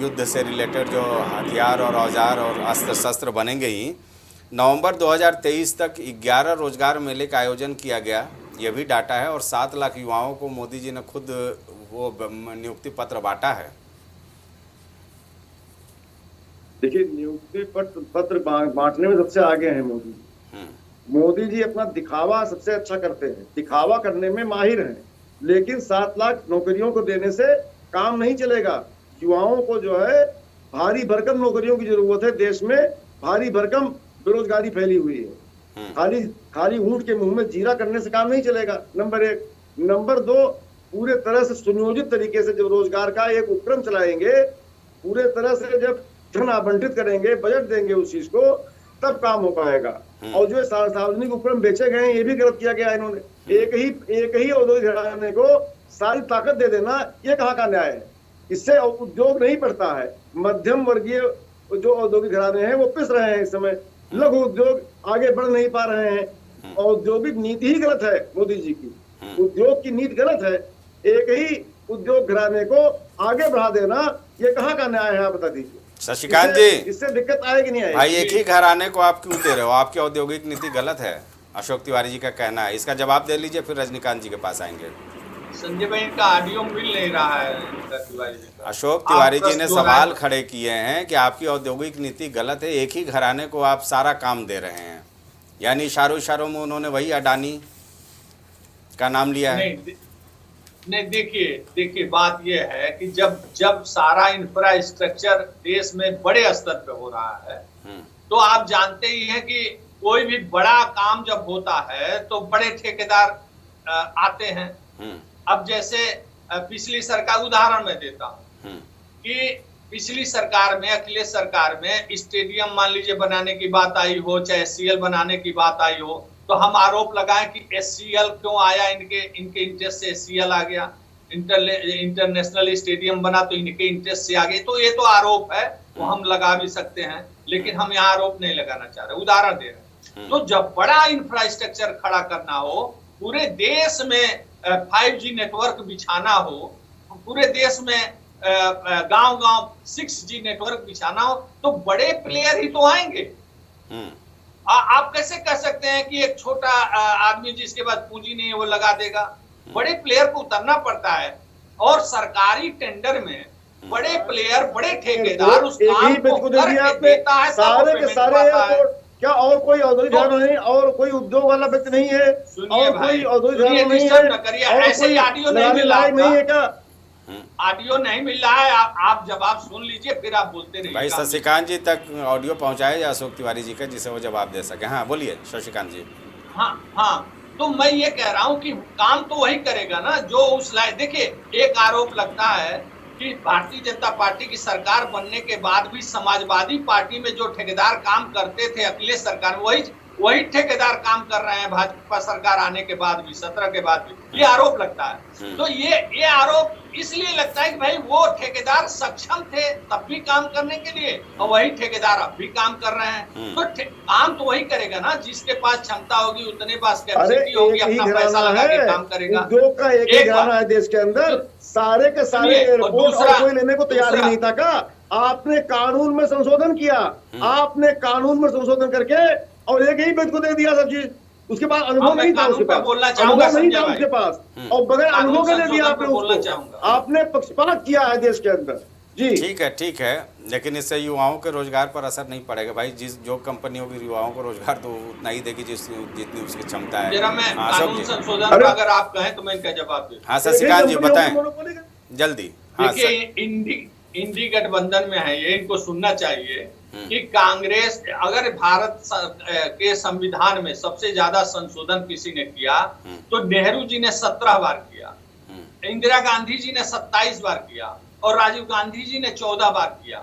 युद्ध से रिलेटेड जो हथियार और औजार और अस्त्र शस्त्र बनेंगे ही। नवंबर 2023 तक 11 रोजगार मेले का आयोजन किया गया, ये भी डाटा है, और 7 लाख युवाओं को मोदी जी ने खुद वो नियुक्ति पत्र बांटा है।
देखिए, नियुक्ति पत्र बांटने में सबसे आगे हैं मोदी। मोदी जी अपना दिखावा सबसे अच्छा करते हैं, दिखावा करने में माहिर हैं, लेकिन 7 लाख नौकरियों को देने से काम नहीं चलेगा। युवाओं को जो है भारी भरकम नौकरियों की जरूरत है। देश में भारी भरकम बेरोजगारी फैली हुई है। खाली ऊंट के मुंह में जीरा करने से काम नहीं चलेगा, नंबर 1। नंबर 2, पूरे तरह से सुनियोजित तरीके से जब रोजगार का एक उपक्रम चलाएंगे, पूरे तरह से जब धन आवंटित करेंगे, बजट देंगे उस चीज को, तब काम हो पाएगा। और जो सार्वजनिक उपक्रम बेचे गए ये भी गलत किया गया है इन्होंने। एक ही औद्योगिक घराने को सारी ताकत दे देना, ये कहाँ का न्याय है? इससे उद्योग नहीं बढ़ता है। मध्यम वर्गीय जो औद्योगिक घराने हैं वो पिस रहे हैं इस समय, लघु उद्योग आगे बढ़ नहीं पा रहे हैं। औद्योगिक नीति ही गलत है मोदी जी की, उद्योग की नीति गलत है। एक ही उद्योग घराने को आगे बढ़ा देना, ये कहाँ का न्याय है? आप बता दीजिए
शशिकांत जी।
इससे दिक्कत आएगी नहीं आएगी?
भाई एक ही घराने को आप क्यों दे रहे हो? आपकी औद्योगिक नीति गलत है, अशोक तिवारी जी का कहना है। इसका जवाब दे लीजिए, फिर रजनीकांत जी के पास आएंगे।
संजय भाई का ऑडियो मिल नहीं रहा है तिवारी जी का।
अशोक तिवारी जी ने सवाल खड़े किए हैं कि आपकी औद्योगिक नीति गलत है, एक ही घराने को आप सारा काम दे रहे हैं। यानी इशारों में उन्होंने वही अडानी का नाम लिया है।
नहीं, देखिए बात यह है कि जब सारा इंफ्रास्ट्रक्चर देश में बड़े स्तर पे हो रहा है, तो आप जानते ही हैं कि कोई भी बड़ा काम जब होता है तो बड़े ठेकेदार आते हैं। अब जैसे पिछली सरकार, उदाहरण मैं देता हूं कि पिछली सरकार में, अखिलेश सरकार में स्टेडियम मान लीजिए बनाने की बात आई हो, चाहे SCL बनाने की बात आई हो, तो हम आरोप लगाएं कि SCL क्यों आया, इनके इंटरेस्ट से SCL आ गया। इंटरनेशनल स्टेडियम बना तो इनके इंटरेस्ट से आ गए। तो ये तो आरोप है, वो हम लगा भी सकते हैं, लेकिन हम यहाँ आरोप नहीं लगाना चाह रहे, उदाहरण दे रहे हैं। तो जब बड़ा इंफ्रास्ट्रक्चर खड़ा करना हो, पूरे देश में 5G नेटवर्क बिछाना हो, पूरे देश में गांव-गांव 6G नेटवर्क बिछाना हो, तो बड़े प्लेयर ही तो आएंगे। आप कैसे कह सकते हैं कि एक छोटा आदमी जिसके पास पूंजी नहीं है वो लगा देगा? बड़े प्लेयर को उतरना पड़ता है, और सरकारी टेंडर में बड़े प्लेयर, बड़े ठेकेदार उस काम को करके देता है।
सारे के सारे एयरपोर्ट, क्या और कोई औद्योगिक घराना नहीं, और कोई उद्योग वाला व्यक्ति नहीं है, और कोई औद्योगिक घराना नहीं है,
ऐसे ऑडियो नहीं मिल रहा
है क्या?
ऑडियो नहीं मिल रहा है, आप जवाब सुन लीजिए, फिर आप बोलते रहिए।
भाई शशिकांत जी तक ऑडियो पहुंचाए या अशोक तिवारी जी का, जिसे वो जवाब दे सके। हाँ बोलिए शशिकांत जी।
हाँ, तो मैं ये कह रहा हूँ कि काम तो वही करेगा ना जो उस लायक। देखिए, एक आरोप लगता है कि भारतीय जनता पार्टी की सरकार बनने के बाद भी समाजवादी पार्टी में जो ठेकेदार काम करते थे अखिलेश सरकार में, वही ठेकेदार काम कर रहे हैं भाजपा सरकार आने के बाद भी, 17 के बाद भी, ये आरोप लगता है। तो ये आरोप इसलिए लगता है कि भाई वो ठेकेदार सक्षम थे तब भी काम करने के लिए, और वही ठेकेदार अब भी काम कर रहे हैं। तो काम तो वही करेगा ना जिसके पास क्षमता होगी, उतने पास कैपेसिटी होगी, अपना पैसा लगा के काम करेगा।
उद्योग का एक ही घराना है देश के अंदर, सारे के सारे एयरपोर्ट और कोई लेने को तैयार ही नहीं था का। आपने कानून में संशोधन किया, आपने कानून में संशोधन करके और एक ही व्यक्ति को दे दिया सब चीज। उसके बाद अनुभव नहीं था उसके पास, अनुभव नहीं था उसके पास, और बगैर अनुभव के दे दिया आपने उसको। आपने पक्षपात किया है देश के अंदर। जी
ठीक है, लेकिन इससे युवाओं के रोजगार पर असर नहीं पड़ेगा भाई। जो कंपनी होगी युवाओं को रोजगार तो उतना ही देगी जितनी उसकी क्षमता है।
जरा मैं कानून संशोधन पर अगर आप कहें तो मैं इनका जवाब दूं।
हाँ शशिकांत जी बताएं जल्दी।
देखिए इंडी गठबंधन में है ये, इनको सुनना चाहिए कि कांग्रेस, अगर भारत के संविधान में सबसे ज्यादा संशोधन किसी ने किया तो नेहरू जी ने 17 बार किया, इंदिरा गांधी जी ने 27 बार किया और राजीव गांधी जी ने 14 बार किया।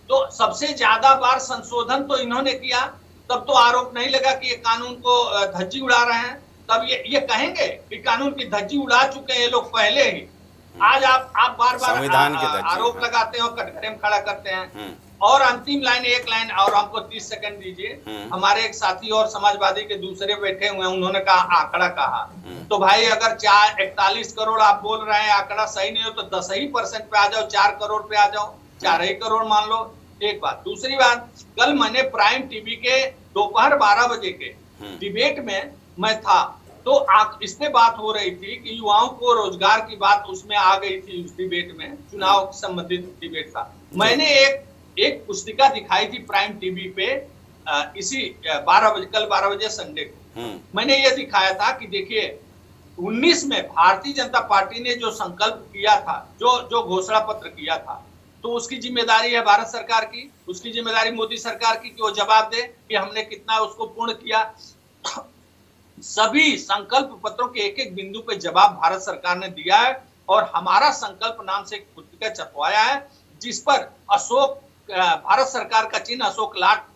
तो सबसे ज्यादा बार संशोधन तो इन्होंने किया। तब तो आरोप नहीं लगा कि ये कानून को धज्जी उड़ा रहे हैं। तब ये कहेंगे कि कानून की धज्जी उड़ा चुके हैं ये लोग पहले ही। आज आप बार बार आरोप लगाते हैं और कटघरे में खड़ा करते हैं। और अंतिम लाइन, एक लाइन और हमको 30 सेकंड दीजिए। हमारे एक साथी और समाजवादी के दूसरे बैठे हुए हैं, उन्होंने कहा आंकड़ा कहा। तो भाई अगर 41 करोड़ आप बोल रहे हैं, आंकड़ा सही नहीं हो तो 10% पे आ जाओ, 4 करोड़ पे आ जाओ, 4 करोड़ मान लो। एक बात। दूसरी बात, कल मैंने प्राइम टीवी के दोपहर 12 बजे के डिबेट में मैं था, तो इसमें बात हो रही थी कि युवाओं को रोजगार की बात उसमें आ गई थी। उस डिबेट में चुनाव संबंधित डिबेट था। मैंने एक पुस्तिका दिखाई थी प्राइम टीवी पे इसी 12 बजे, कल 12 बजे संडे को। मैंने ये दिखाया था कि देखिए 19 में भारतीय जनता पार्टी ने जो संकल्प किया था, जो घोषणा पत्र किया था, तो उसकी जिम्मेदारी है भारत सरकार की, उसकी जिम्मेदारी मोदी सरकार की कि वो जवाब दे कि हमने कितना उसको पूर्ण किया। सभी संकल्प पत्रों के एक बिंदु पे जवाब भारत सरकार ने दिया है और हमारा संकल्प नाम से एक पुस्तिका छपवाया है जिस पर अशोक, भारत सरकार का चिन्ह अशोक लाट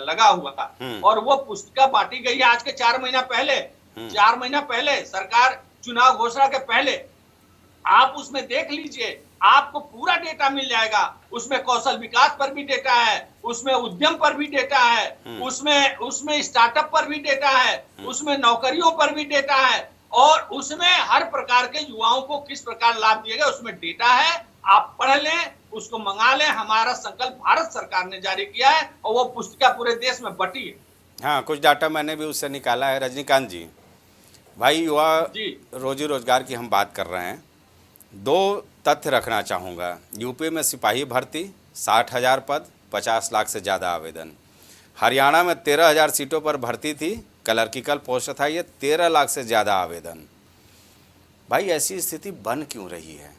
लगा हुआ था। और वो पुस्तिका बांटी गई है आज के 4 महीना पहले। 4 महीना पहले सरकार चुनाव घोषणा के पहले। आप उसमें देख लीजिए, आपको पूरा डेटा मिल जाएगा। उसमें कौशल विकास पर भी डेटा है, उसमें उद्यम पर भी डेटा है, उसमें स्टार्टअप पर भी डेटा है, उसमें नौकरियों पर भी डेटा है, और उसमें हर प्रकार के युवाओं को किस प्रकार लाभ दिए गए उसमें डेटा है। आप पढ़ लें, उसको मंगा लें। हमारा संकल्प भारत सरकार ने जारी किया है और वो पुस्तिका पूरे देश में बटी है।
हाँ, कुछ डाटा मैंने भी उससे निकाला है। रजनीकांत जी, भाई युवा रोजी रोजगार की हम बात कर रहे हैं, 2 तथ्य रखना चाहूँगा। यूपी में सिपाही भर्ती 60,000 पद, 50 लाख से ज़्यादा आवेदन। हरियाणा में 13,000 सीटों पर भर्ती थी, क्लर्किकल पोस्ट था, ये 13 लाख से ज़्यादा आवेदन। भाई ऐसी स्थिति बन क्यों रही है?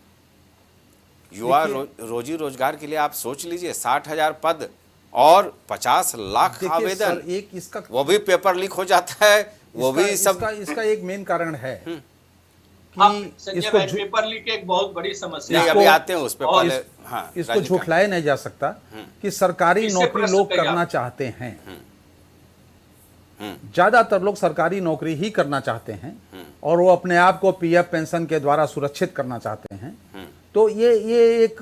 युवा रोजी रोजगार के लिए आप सोच लीजिए, 60,000 पद और 50 लाख आवेदन,
एक इसका
वो भी पेपर लीक हो जाता है, वो भी सब।
इसका एक मेन कारण है
कि इसको पेपर लीक एक बहुत बड़ी समस्या है।
अभी आते हैं उस पे पहले। हाँ,
इसको झुठलाया नहीं जा सकता कि सरकारी नौकरी लोग करना चाहते हैं। ज्यादातर लोग सरकारी नौकरी ही करना चाहते हैं और वो अपने आप को पीएफ पेंशन के द्वारा सुरक्षित करना चाहते हैं। तो ये एक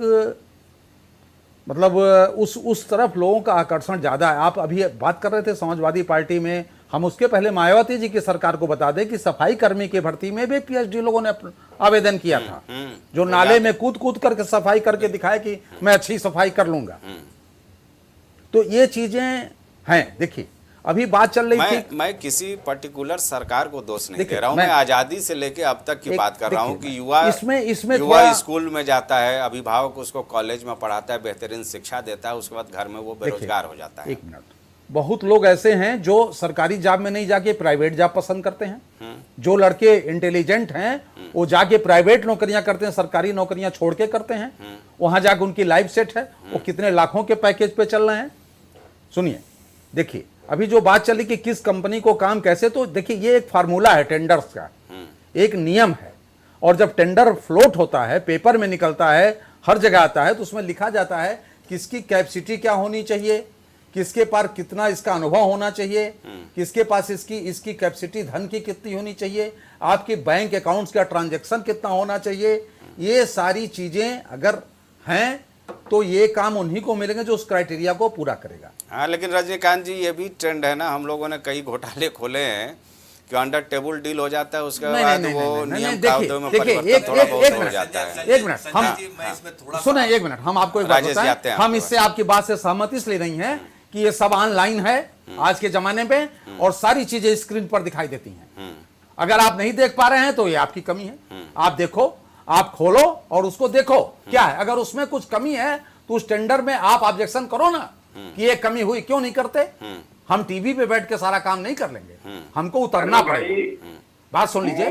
मतलब उस तरफ लोगों का आकर्षण ज्यादा है। आप अभी बात कर रहे थे समाजवादी पार्टी में, हम उसके पहले मायावती जी की सरकार को बता दें कि सफाई कर्मी की भर्ती में भी पीएचडी लोगों ने आवेदन किया था, जो नाले में कूद करके सफाई करके दिखाए कि मैं अच्छी सफाई कर लूंगा। तो ये चीजें हैं। देखिए अभी बात चल रही थी,
मैं किसी पर्टिकुलर सरकार को दोष नहीं दे रहा हूं, मैं आजादी से लेके अब तक की बात कर रहा हूं कि युवा युवा स्कूल में जाता है, अभिभावक उसको कॉलेज में पढ़ाता है, बेहतरीन शिक्षा देता है, उसके बाद घर में वो बेरोजगार हो जाता है।
एक मिनट, बहुत लोग ऐसे हैं जो सरकारी जॉब में नहीं जाके प्राइवेट जॉब पसंद करते हैं। जो लड़के इंटेलिजेंट हैं वो जाके प्राइवेट नौकरियां करते हैं, सरकारी नौकरियां छोड़ के करते हैं। वहां जाके उनकी लाइफ सेट है, वो कितने लाखों के पैकेज पे चल रहे हैं। सुनिए, देखिए अभी जो बात चली कि किस कंपनी को काम कैसे, तो देखिए ये एक फार्मूला है टेंडर्स का, एक नियम है। और जब टेंडर फ्लोट होता है, पेपर में निकलता है, हर जगह आता है, तो उसमें लिखा जाता है किसकी कैपेसिटी क्या होनी चाहिए, किसके पास कितना इसका अनुभव होना चाहिए, किसके पास इसकी कैपेसिटी धन की कितनी होनी चाहिए, आपके बैंक अकाउंट्स का ट्रांजैक्शन कितना होना चाहिए, ये सारी चीजें अगर हैं तो ये काम उन्हीं को मिलेंगे जो उस क्राइटेरिया को पूरा करेगा।
हाँ, लेकिन रजनीकांत जी ये भी ट्रेंड है ना, हम लोगों ने कई घोटाले खोले हैं कि अंडर टेबल डील हो जाता है, उसके बाद वो नियम कायदों में परिवर्तन थोड़ा बहुत हो जाता है।
एक मिनट हम सुने, एक मिनट हम आपको एक बात बताएं, हम इससे आपकी बात से सहमति इसलिए नहीं है कि ये सब ऑनलाइन है आज के जमाने में और सारी चीजें स्क्रीन पर दिखाई देती हैं। अगर आप नहीं देख पा रहे हैं तो ये आपकी कमी है। आप देखो, आप खोलो और उसको देखो क्या है। अगर उसमें कुछ कमी है तो उस टेंडर में आप ऑब्जेक्शन करो ना कि ये कमी हुई, क्यों नहीं करते? हम टीवी पे बैठ के सारा काम नहीं कर लेंगे, हमको उतरना पड़ेगा। बात सुन लीजिए,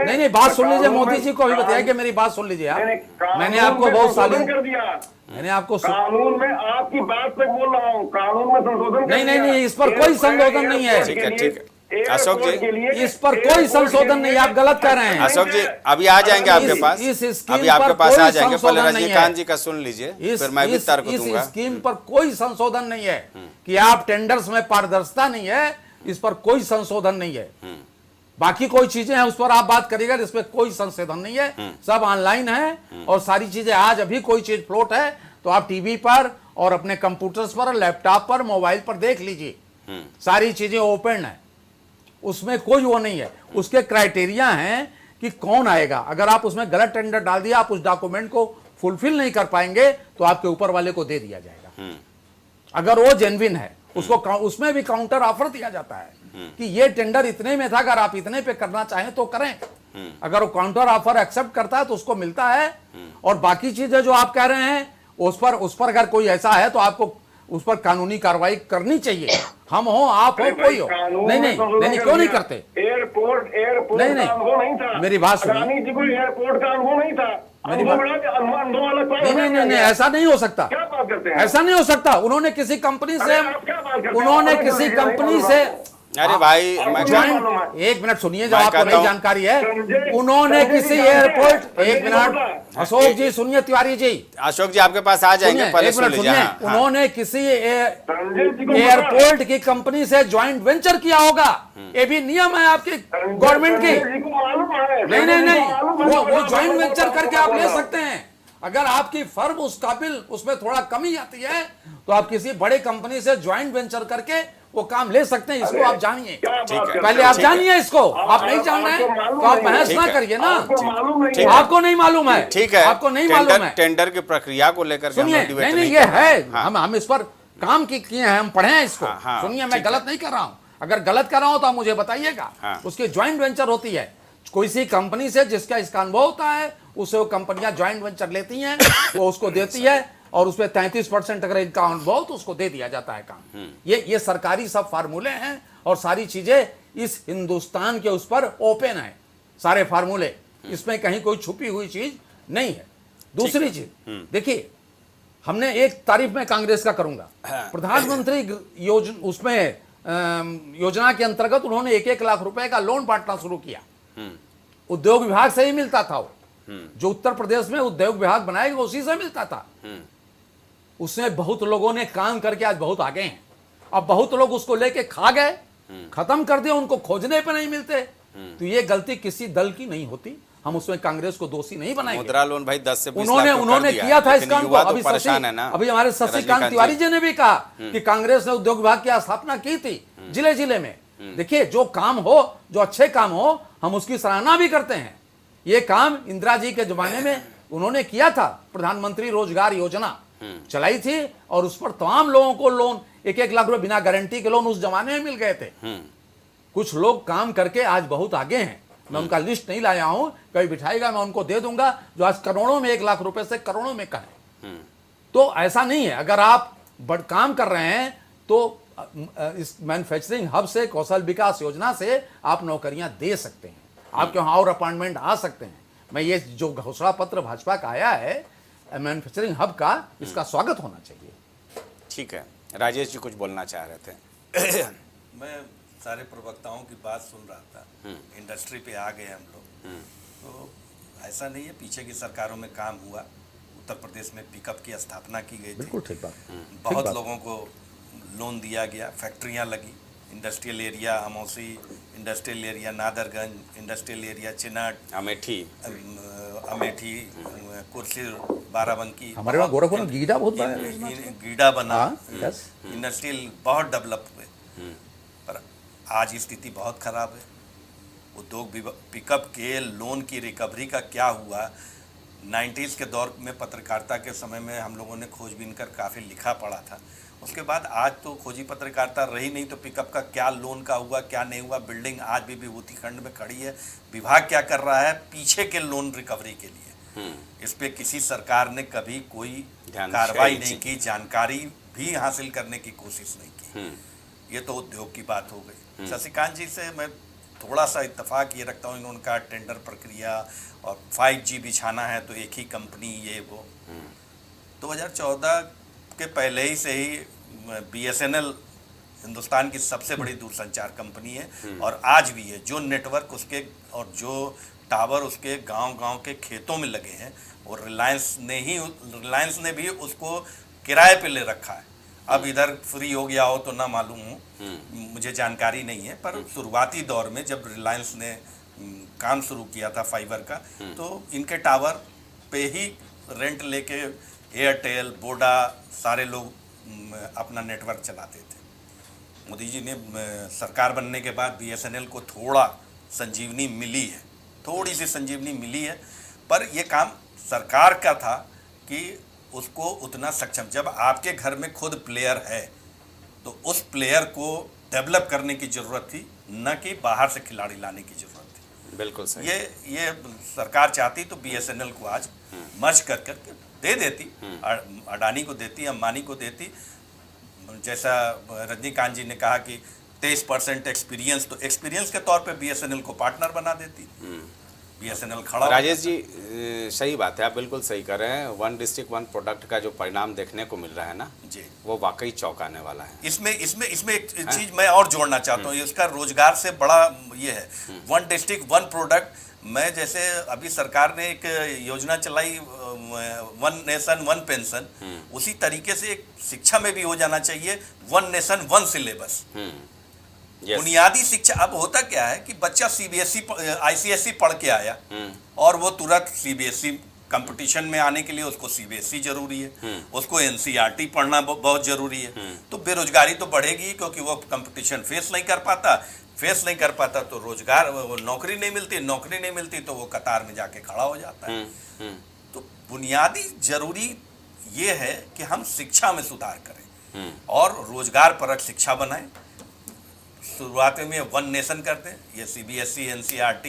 नहीं बात सुन लीजिए, मोदी जी को अभी बताया कि मेरी बात सुन लीजिए आप। मैंने आपको बहुत साल
कर दिया,
मैंने आपको
कानून में आपकी बात पे बोल रहा हूँ, कानून में संशोधन
नहीं, इस पर कोई संशोधन नहीं है।
ठीक है अशोक जी,
इस पर कोई संशोधन नहीं, आप गलत कर रहे हैं।
अशोक जी अभी आ जाएंगे आपके पास, अभी आपके पास आ जाएंगे, पहले रजनीकांत जी का सुन लीजिए, फिर मैं भी तर्क दूंगा।
इस स्कीम पर कोई संशोधन नहीं है कि आप टेंडर्स में पारदर्शिता नहीं है, इस पर कोई संशोधन नहीं है। बाकी कोई चीजें हैं उस पर आप बात करिएगा, इसमें कोई संशोधन नहीं है, सब ऑनलाइन है और सारी चीजें आज अभी कोई चीज फ्लोट है तो आप टीवी पर और अपने कंप्यूटर्स पर, लैपटॉप पर, मोबाइल पर देख लीजिए, सारी चीजें ओपन है, उसमें कोई वो नहीं है। उसके क्राइटेरिया हैं कि कौन आएगा। अगर आप उसमें गलत टेंडर डाल दिया, आप उस डॉक्यूमेंट को फुलफिल नहीं कर पाएंगे तो आपके ऊपर वाले को दे दिया जाएगा। अगर वो जेन्युइन है उसको उसमें भी काउंटर ऑफर दिया जाता है कि ये टेंडर इतने में था, अगर आप इतने पे करना चाहें तो करें। अगर वो काउंटर ऑफर एक्सेप्ट करता है तो उसको मिलता है। और बाकी चीजें जो आप कह रहे हैं उस पर अगर कोई ऐसा है तो आपको उस पर कानूनी कार्रवाई करनी चाहिए। हम हो, आप हो, कोई हो। नहीं क्यों नहीं करते?
एयरपोर्ट
नहीं
नहीं था,
मेरी बात सुनिए,
एयरपोर्ट का अनुभव नहीं था,
नहीं ऐसा नहीं हो सकता,
क्या बात करते हैं?
ऐसा नहीं हो सकता। उन्होंने किसी कंपनी से
अरे भाई
एक मिनट सुनिए, जब आपको नई जानकारी है, उन्होंने किसी एयरपोर्ट, एक मिनट अशोक जी सुनिए, तिवारी जी,
अशोक जी आपके पास आ जाएंगे, पहले सुन लीजिए।
उन्होंने किसी एयरपोर्ट की कंपनी से ज्वाइंट वेंचर किया होगा, ये भी नियम है आपकी गवर्नमेंट की। नहीं वो ज्वाइंट वेंचर करके आप ले सकते हैं। अगर आपकी फर्म उस काबिल, उसमें थोड़ा कमी आती है तो आप किसी बड़े कंपनी से ज्वाइंट वेंचर करके वो काम ले सकते हैं। इसको आप जानिए, पहले आप जानिए इसको। आप नहीं जान रहे हैं तो आप बहस ना करिए ना, आपको नहीं मालूम है।
ठीक है,
आपको नहीं मालूम है
टेंडर की प्रक्रिया को लेकर।
सुनिए, नहीं ये है, हम इस पर काम किए हैं, हम पढ़े हैं इसको। सुनिए, मैं गलत नहीं कर रहा हूँ, अगर गलत कर रहा हूँ तो आप मुझे बताइएगा। उसकी ज्वाइंट वेंचर होती है कोई सी कंपनी से जिसका इसका अनुभव होता है, उसे वो कंपनियां ज्वाइंट वेंचर लेती हैं, वो उसको देती है और उसमें 33% अगर इनका अनुभव तो उसको दे दिया जाता है काम। ये सरकारी सब फार्मूले हैं और सारी चीजें इस हिंदुस्तान के उस पर ओपन है, सारे फार्मूले, इसमें कहीं कोई छुपी हुई चीज नहीं है। दूसरी चीज देखिए, हमने एक तारीफ में कांग्रेस का करूंगा, प्रधानमंत्री योजना के अंतर्गत उन्होंने 1-1 लाख रुपए का लोन बांटना शुरू किया। उद्योग विभाग से ही मिलता था वो, जो उत्तर प्रदेश में उद्योग विभाग बनाएगा उसी से मिलता था। उसमें बहुत लोगों ने काम करके आज बहुत आगे हैं। अब बहुत लोग उसको लेके खा गए, खत्म कर दिया, उनको खोजने पे नहीं मिलते। तो ये गलती किसी दल की नहीं होती, हम उसमें कांग्रेस को दोषी नहीं बनाएंगे।
मुद्रा लोन भाई 10 से 20
उन्होंने किया था इस काम को। अभी हमारे शशिकांत तिवारी जी ने भी कहा कि कांग्रेस ने उद्योग विभाग की स्थापना की थी जिले जिले में। देखिए, जो काम हो, जो अच्छे काम हो, हम उसकी सराहना भी करते हैं। ये काम इंदिरा जी के जमाने में उन्होंने किया था, प्रधानमंत्री रोजगार योजना चलाई थी और उस पर तमाम लोगों को लोन 1-1 लाख रुपए बिना गारंटी के लोन उस जमाने में मिल गए थे। कुछ लोग काम करके आज बहुत आगे हैं, मैं उनका लिस्ट नहीं लाया हूं, कभी बिठाएगा मैं उनको दे दूंगा, जो आज करोड़ों में 1 लाख रुपए से करोड़ों में कहें। तो ऐसा नहीं है, अगर आप बड़ काम कर रहे हैं तो इस मैन्युफैक्चरिंग हब से, कौशल विकास योजना से आप नौकरियां दे सकते हैं, आपके वहां और अपॉइंटमेंट आ सकते हैं। मैं ये जो घोषणा पत्र भाजपा का आया है मैन्युफैक्चरिंग हब का, इसका स्वागत होना चाहिए।
ठीक है, राजेश जी कुछ बोलना चाह रहे थे।
मैं सारे प्रवक्ताओं की बात सुन रहा था, इंडस्ट्री पे आ गए हम लोग। तो ऐसा नहीं है, पीछे की सरकारों में काम हुआ, उत्तर प्रदेश में पिकअप की स्थापना की गई थी,
बिल्कुल ठीक बात।
बहुत लोगों को लोन दिया गया, फैक्ट्रियां लगी, industrial area Amausi, industrial area Nadarganj, industrial area Chinhat, Amethi, Kursi, Barabanki,
हमारे वहाँ गोरखपुर में गीडा बहुत बड़ा है,
गीडा बना,
यस,
इंडस्ट्रियल बहुत डेवलप हुए। पर आज स्थिति बहुत खराब है। उद्योग पिकअप के लोन की रिकवरी का क्या हुआ? 90s के दौर में पत्रकारिता के समय में हम लोगों ने खोजबीन कर काफ़ी लिखा पढ़ा था। उसके बाद आज तो खोजी पत्रकारिता रही नहीं, तो पिकअप का क्या लोन का हुआ, क्या नहीं हुआ। बिल्डिंग आज भी विभूति खंड में खड़ी है। विभाग क्या कर रहा है पीछे के लोन रिकवरी के लिए? इस पे किसी सरकार ने कभी कोई कार्रवाई नहीं की, जानकारी भी हासिल करने की कोशिश नहीं की। ये तो उद्योग की बात हो गई। शशिकांत जी से मैं थोड़ा सा इत्तेफाक ये रखता हूँ, इन्होंने कहा टेंडर प्रक्रिया और 5G बिछाना है तो एक ही कंपनी ये वो। 2014 के पहले ही से ही BSNL हिंदुस्तान की सबसे बड़ी दूरसंचार कंपनी है और आज भी है। जो नेटवर्क उसके और जो टावर उसके गांव-गांव के खेतों में लगे हैं और रिलायंस ने भी उसको किराए पे ले रखा है। अब इधर फ्री हो गया हो तो ना मालूम हो, मुझे जानकारी नहीं है। पर शुरुआती दौर में जब रिलायंस ने काम शुरू किया था फाइबर का, तो इनके टावर पे ही रेंट लेके एयरटेल, वोडा सारे लोग अपना नेटवर्क चलाते थे। मोदी जी ने सरकार बनने के बाद BSNL को थोड़ा संजीवनी मिली है, थोड़ी सी संजीवनी मिली है, पर यह काम सरकार का था कि उसको उतना सक्षम, जब आपके घर में खुद प्लेयर है तो उस प्लेयर को डेवलप करने की ज़रूरत थी, न कि बाहर से खिलाड़ी लाने की ज़रूरत थी।
बिल्कुल सही।
ये सरकार चाहती तो BSNL को आज मर्ज करके दे देती, अडानी को देती, अंबानी को देती। जैसा रजनीकांत जी ने कहा कि 23% एक्सपीरियंस, तो एक्सपीरियंस के तौर पे BSNL को पार्टनर बना देती। BSNL खड़ा।
राजेश जी सही बात है, आप बिल्कुल सही कर रहे हैं। वन डिस्ट्रिक्ट वन प्रोडक्ट का जो परिणाम देखने को मिल रहा है ना
जी, वो
वाकई चौंकाने वाला है।
इसमें एक चीज मैं और जोड़ना चाहता हूँ, इसका रोजगार से बड़ा ये है वन डिस्ट्रिक्ट वन प्रोडक्ट। मैं जैसे अभी सरकार ने एक योजना चलाई वन नेशन वन पेंशन, उसी तरीके से एक शिक्षा में भी हो जाना चाहिए वन नेशन वन सिलेबस। बुनियादी शिक्षा। अब होता क्या है कि बच्चा CBSE ICSE पढ़ के आया और वो तुरंत CBSE कंपटीशन में आने के लिए उसको CBSE जरूरी है, उसको NCERT पढ़ना बहुत जरूरी है। तो बेरोजगारी तो बढ़ेगी क्योंकि वो कंपटीशन फेस नहीं कर पाता तो रोजगार, नौकरी नहीं मिलती तो वो कतार में जाके खड़ा हो जाता है। तो बुनियादी जरूरी ये है कि हम शिक्षा में सुधार करें और रोजगार परक शिक्षा बनाएं। शुरुआत में वन नेशन करते हैं, ये CBSE, NCERT,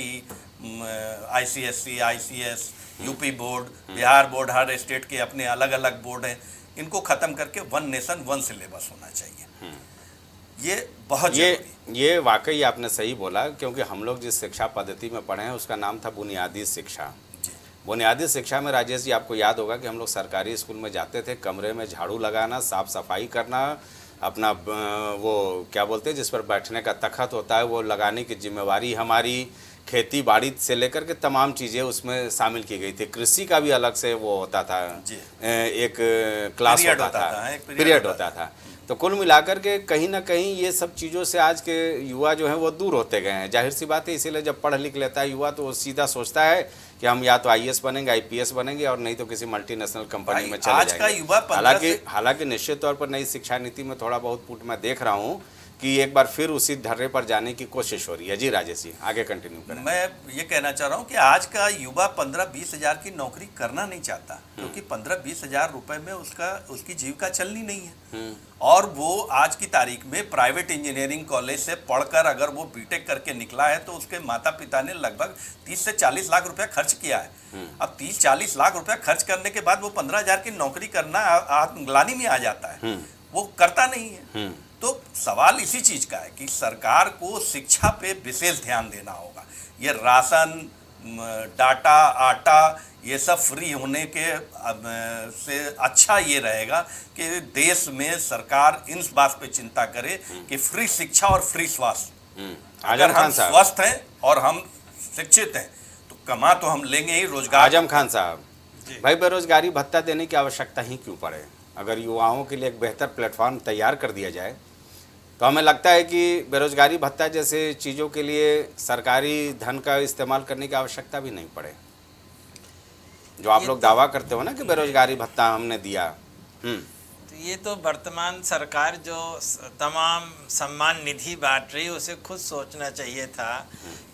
ICSE, ICS, UP board, Bihar board, हर स्टेट के अपने अलग अलग बोर्ड हैं, इनको ख़त्म करके वन नेशन वन सिलेबस होना चाहिए। ये बहुत
ये वाकई आपने सही बोला, क्योंकि हम लोग जिस शिक्षा पद्धति में पढ़े हैं उसका नाम था बुनियादी शिक्षा। बुनियादी शिक्षा में राजेश जी आपको याद होगा कि हम लोग सरकारी स्कूल में जाते थे, कमरे में झाड़ू लगाना, साफ सफाई करना, अपना वो क्या बोलते हैं जिस पर बैठने का तख्त होता है वो लगाने की जिम्मेवारी हमारी, खेती बाड़ी से लेकर के तमाम चीज़ें उसमें शामिल की गई थी। कृषि का भी अलग से वो होता था, एक क्लास होता था, पीरियड होता था। तो कुल मिलाकर के कहीं ना कहीं ये सब चीज़ों से आज के युवा जो हैं वो दूर होते गए हैं। जाहिर सी बात है, इसीलिए जब पढ़ लिख लेता है युवा तो वो सीधा सोचता है कि हम या तो IAS बनेंगे, IPS बनेंगे और नहीं तो किसी मल्टीनेशनल कंपनी में चले जाएंगे। हालांकि निश्चित तौर पर नई शिक्षा नीति में थोड़ा बहुत पुट मैं देख रहा हूँ कि एक बार फिर उसी ढर्रे पर जाने की कोशिश हो रही है। जी राजेश जी आगे कंटिन्यू करें।
मैं ये कहना चाह रहा हूँ कि आज का युवा 15-20 हज़ार की नौकरी करना नहीं चाहता, क्योंकि 15-20 हज़ार रुपए में उसकी जीविका चलनी नहीं है। और वो आज की तारीख में प्राइवेट इंजीनियरिंग कॉलेज से पढ़कर अगर वो BTech करके निकला है तो उसके माता पिता ने लगभग 30 से 40 लाख रुपया खर्च किया है। अब 30-40 लाख रुपया खर्च करने के बाद वो 15 हज़ार की नौकरी करना आत्मग्लानि में आ जाता है, वो करता नहीं है। तो सवाल इसी चीज का है कि सरकार को शिक्षा पे विशेष ध्यान देना होगा। ये राशन, डाटा, आटा, ये सब फ्री होने के से अच्छा ये रहेगा कि देश में सरकार इन बात पे चिंता करे कि फ्री शिक्षा और फ्री स्वास्थ्य। अगर हम स्वस्थ हैं और हम शिक्षित हैं तो कमा तो हम लेंगे ही रोजगार।
आजम खान साहब, भाई बेरोजगारी भत्ता देने की आवश्यकता ही क्यों पड़े? अगर युवाओं के लिए एक बेहतर प्लेटफॉर्म तैयार कर दिया जाए तो हमें लगता है कि बेरोजगारी भत्ता जैसे चीज़ों के लिए सरकारी धन का इस्तेमाल करने की आवश्यकता भी नहीं पड़े। जो आप लोग दावा करते हो ना कि बेरोजगारी भत्ता हमने दिया।
तो ये तो वर्तमान सरकार जो तमाम सम्मान निधि बांट रही है उसे खुद सोचना चाहिए था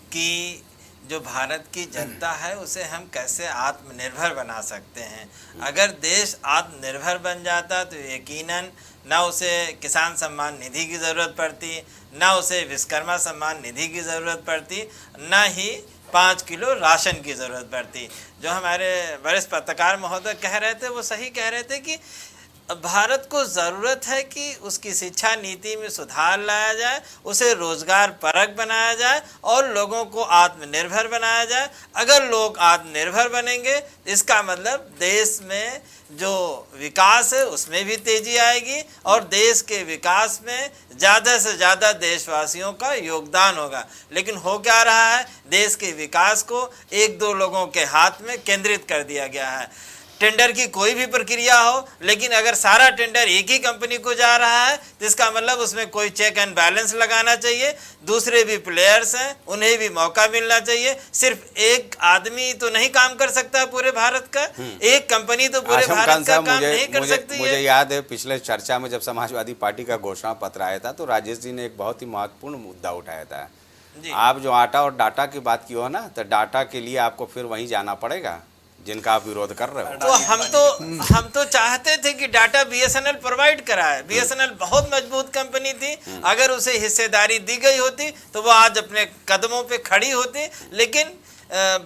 कि जो भारत की जनता है उसे हम कैसे आत्मनिर्भर बना सकते हैं। अगर देश आत्मनिर्भर बन जाता तो यकीनन ना उसे किसान सम्मान निधि की ज़रूरत पड़ती, ना उसे विश्वकर्मा सम्मान निधि की ज़रूरत पड़ती, ना ही 5 किलो राशन की ज़रूरत पड़ती। जो हमारे वरिष्ठ पत्रकार महोदय कह रहे थे वो सही कह रहे थे कि भारत को ज़रूरत है कि उसकी शिक्षा नीति में सुधार लाया जाए, उसे रोज़गार परक बनाया जाए और लोगों को आत्मनिर्भर बनाया जाए। अगर लोग आत्मनिर्भर बनेंगे इसका मतलब देश में जो विकास है उसमें भी तेज़ी आएगी और देश के विकास में ज़्यादा से ज़्यादा देशवासियों का योगदान होगा। लेकिन हो क्या रहा है, देश के विकास को 1-2 लोगों के हाथ में केंद्रित कर दिया गया है। टेंडर की कोई भी प्रक्रिया हो लेकिन अगर सारा टेंडर एक ही कंपनी को जा रहा है तो इसका मतलब उसमें कोई चेक एंड बैलेंस लगाना चाहिए। दूसरे भी प्लेयर्स हैं उन्हें भी मौका मिलना चाहिए। सिर्फ एक आदमी तो नहीं काम कर सकता पूरे भारत का, एक कंपनी तो पूरे भारत का काम नहीं कर सकती।
मुझे याद है पिछले चर्चा में जब समाजवादी पार्टी का घोषणा पत्र आया था तो राजेश जी ने एक बहुत ही महत्वपूर्ण मुद्दा उठाया था। आप जो आटा और डाटा की बात की हो ना, तो डाटा के लिए आपको फिर वहीं जाना पड़ेगा जिनका आप विरोध कर रहे हो।
तो हम तो चाहते थे कि डाटा बीएसएनएल प्रोवाइड कराए। बीएसएनएल बहुत मजबूत कंपनी थी, अगर उसे हिस्सेदारी दी गई होती तो वो आज अपने कदमों पे खड़ी होती। लेकिन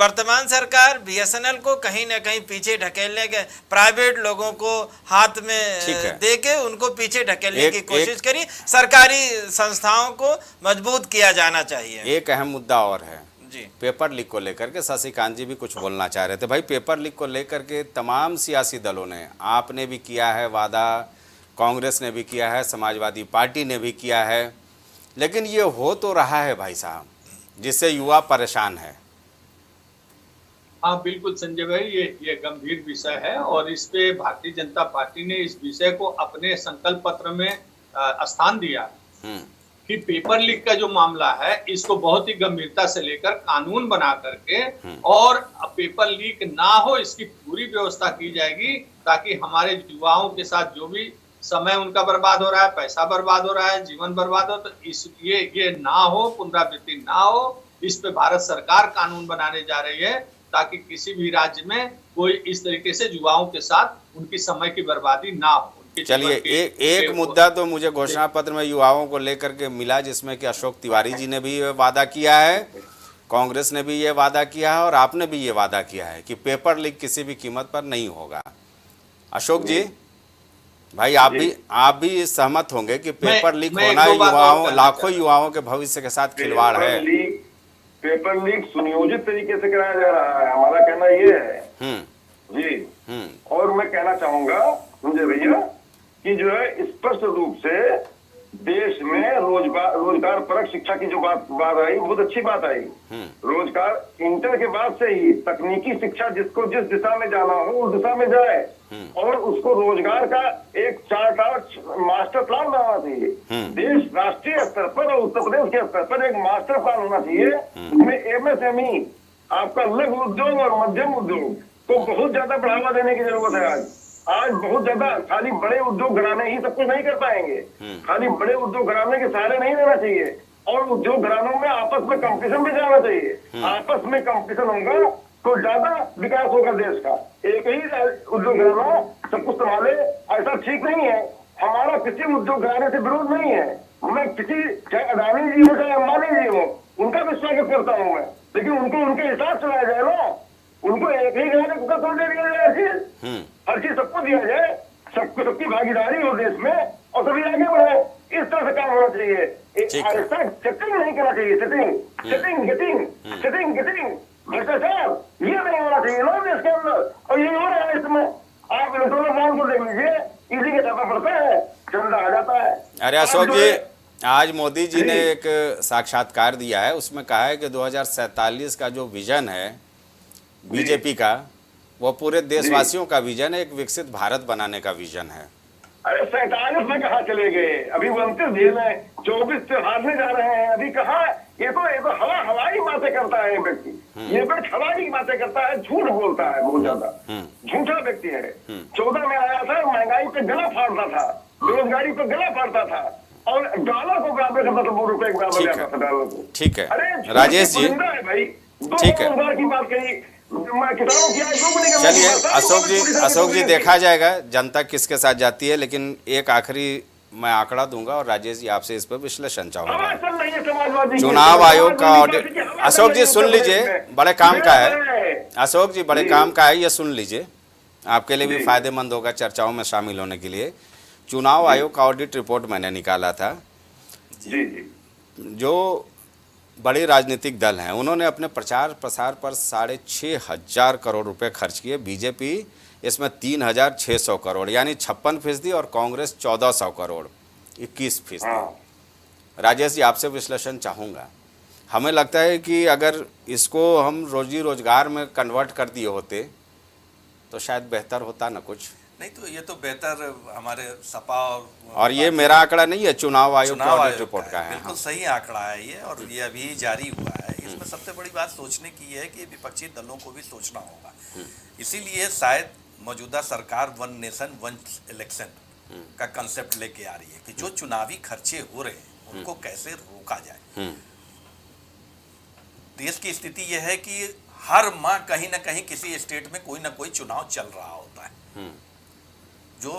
वर्तमान सरकार बीएसएनएल को कहीं ना कहीं पीछे ढकेलने के, प्राइवेट लोगों को हाथ में दे के उनको पीछे ढकेलने की कोशिश करी। सरकारी संस्थाओं को मजबूत किया जाना चाहिए।
एक अहम मुद्दा और है पेपर लीक को लेकर के, शशिकांत जी भी कुछ बोलना चाह रहे थे। भाई पेपर लीक को लेकर के तमाम सियासी दलों ने, आपने भी किया है वादा, कांग्रेस ने भी किया है, समाजवादी पार्टी ने भी किया है, लेकिन ये हो तो रहा है भाई साहब, जिससे युवा परेशान है।
हाँ बिल्कुल संजय भाई, ये गंभीर विषय है और इस पे भारतीय जनता पार्टी ने इस विषय को अपने संकल्प पत्र में स्थान दिया कि पेपर लीक का जो मामला है इसको बहुत ही गंभीरता से लेकर कानून बना करके और पेपर लीक ना हो इसकी पूरी व्यवस्था की जाएगी, ताकि हमारे युवाओं के साथ जो भी समय उनका बर्बाद हो रहा है, पैसा बर्बाद हो रहा है, जीवन बर्बाद हो, तो ये ना हो, पुनरावृत्ति ना हो। इस पे भारत सरकार कानून बनाने जा रही है ताकि किसी भी राज्य में कोई इस तरीके से युवाओं के साथ उनकी समय की बर्बादी ना हो।
चलिए एक मुद्दा तो मुझे घोषणा पत्र में युवाओं को लेकर के मिला, जिसमें कि अशोक तिवारी जी ने भी ये वादा किया है, कांग्रेस ने भी ये वादा किया है और आपने भी ये वादा किया है कि पेपर लीक किसी भी कीमत पर नहीं होगा। अशोक जी भाई आप भी सहमत होंगे कि पेपर लीक होना युवाओं, लाखों युवाओं के भविष्य के साथ खिलवाड़ है।
पेपर लीक सुनियोजित तरीके से कराया जा रहा है, हमारा कहना ये है जी। और मैं कहना चाहूंगा मुझे भैया कि जो है स्पष्ट रूप से देश में रोजगार परक शिक्षा की जो बात आई, बहुत अच्छी बात आई। रोजगार इंटर के बाद से ही तकनीकी शिक्षा जिसको जिस दिशा में जाना हो उस दिशा में जाए और उसको रोजगार का एक चार्ट आउट मास्टर प्लान बनाना चाहिए। देश राष्ट्रीय स्तर पर और उत्तर प्रदेश के स्तर पर एक मास्टर प्लान होना चाहिए जिसमें एमएसएमई, आपका लघु उद्योग और मध्यम उद्योग को बहुत ज्यादा बढ़ावा देने की जरूरत है। आज बहुत ज्यादा खाली बड़े उद्योग घराने ही सब कुछ नहीं कर पाएंगे, खाली बड़े उद्योग घराने के सहारे नहीं देना चाहिए और उद्योग घरानों में आपस में कंपटीशन भी जाना चाहिए। आपस में कंपटीशन होगा तो ज्यादा विकास होगा देश का। एक ही उद्योग घराना सब कुछ संभाले ऐसा ठीक नहीं है। हमारा किसी उद्योग घराने से विरोध नहीं है, मैं किसी चाहे अडानी जी हो चाहे अंबानी जी हो उनका भी स्वागत करता हूँ मैं, लेकिन उनको उनके हिसाब चलाया जाए ना। उनको एक ही घराने को तो दे दिया जाए, हर चीज सबको दिया जाए, सबकी भागीदारी हो देश में और सभी आगे बढ़े। इस तरह से काम होना चाहिए। ऐसा सेटिंग नहीं करना चाहिए, सेटिंग गेटिंग भ्रष्टाचार ये नहीं होना चाहिए ना देश के अंदर, और ये हो रहा है इसमें। आप इलेक्ट्रॉनिक बॉन्ड को देख लीजिए, इसी के दफा पड़ता है, चंदा आ जाता है।
अरे अशोक जी, आज मोदी जी ने एक साक्षात्कार दिया है, उसमें कहा है कि 2047 का जो विजन है बीजेपी का, वो पूरे देशवासियों का विजन है, एक विकसित भारत बनाने का विजन है।
अरे 47 में कहाँ चले गए, अभी 29 झेल है, 24 से हारने जा रहे हैं, अभी कहाँ। ये तो हवाई बातें करता है व्यक्ति, ये व्यक्ति हवाई बातें करता है, झूठ बोलता है, बहुत ज्यादा झूठा व्यक्ति है। 14 में आया था, महंगाई पे गला फाड़ता था, बेरोजगारी पे गला फाड़ता था, और डॉलर को बराबर करता था, 2 रुपए के बराबर ले आता था डॉलर को।
ठीक है
अरे
राजेश जी,
है भाई,
ठीक है।
2000 की बात कही, किसानों की आय दोगुनी करने की
चलिए
बात है,
अशोक जी देखा जाएगा जनता किसके साथ जाती है, लेकिन एक आखिरी मैं आंकड़ा दूंगा और राजेश जी आपसे इस पर विश्लेषण चाहूंगा। चुनाव आयोग का ऑडिट, अशोक जी सुन लीजिए, बड़े काम का है अशोक जी, बड़े काम का है, ये सुन लीजिए, आपके लिए भी फायदेमंद होगा चर्चाओं में शामिल होने के लिए। चुनाव आयोग का ऑडिट रिपोर्ट मैंने निकाला था। जो बड़े राजनीतिक दल हैं उन्होंने अपने प्रचार प्रसार पर 6,500 करोड़ रुपए खर्च किए। बीजेपी इसमें 3,600 करोड़ यानी 56%, और कांग्रेस 1,400 करोड़ 21%। राजेश जी आपसे विश्लेषण चाहूँगा। हमें लगता है कि अगर इसको हम रोजी रोजगार में कन्वर्ट कर दिए होते तो शायद बेहतर होता ना कुछ।
नहीं तो ये तो बेहतर हमारे सपा
और ये मेरा आंकड़ा नहीं है, चुनाव आयोग का ऑडिट रिपोर्ट का है।
बिल्कुल सही आंकड़ा है ये, और ये अभी जारी हुआ है। इसमें सबसे बड़ी बात सोचने की है कि विपक्षी दलों को भी सोचना होगा। इसीलिए शायद मौजूदा सरकार वन नेशन वन इलेक्शन का कंसेप्ट लेके आ रही है कि जो चुनावी खर्चे हो रहे हैं उनको कैसे रोका जाए। देश की स्थिति यह है कि हर माह कहीं ना कहीं किसी स्टेट में कोई ना कोई चुनाव चल रहा होता है, जो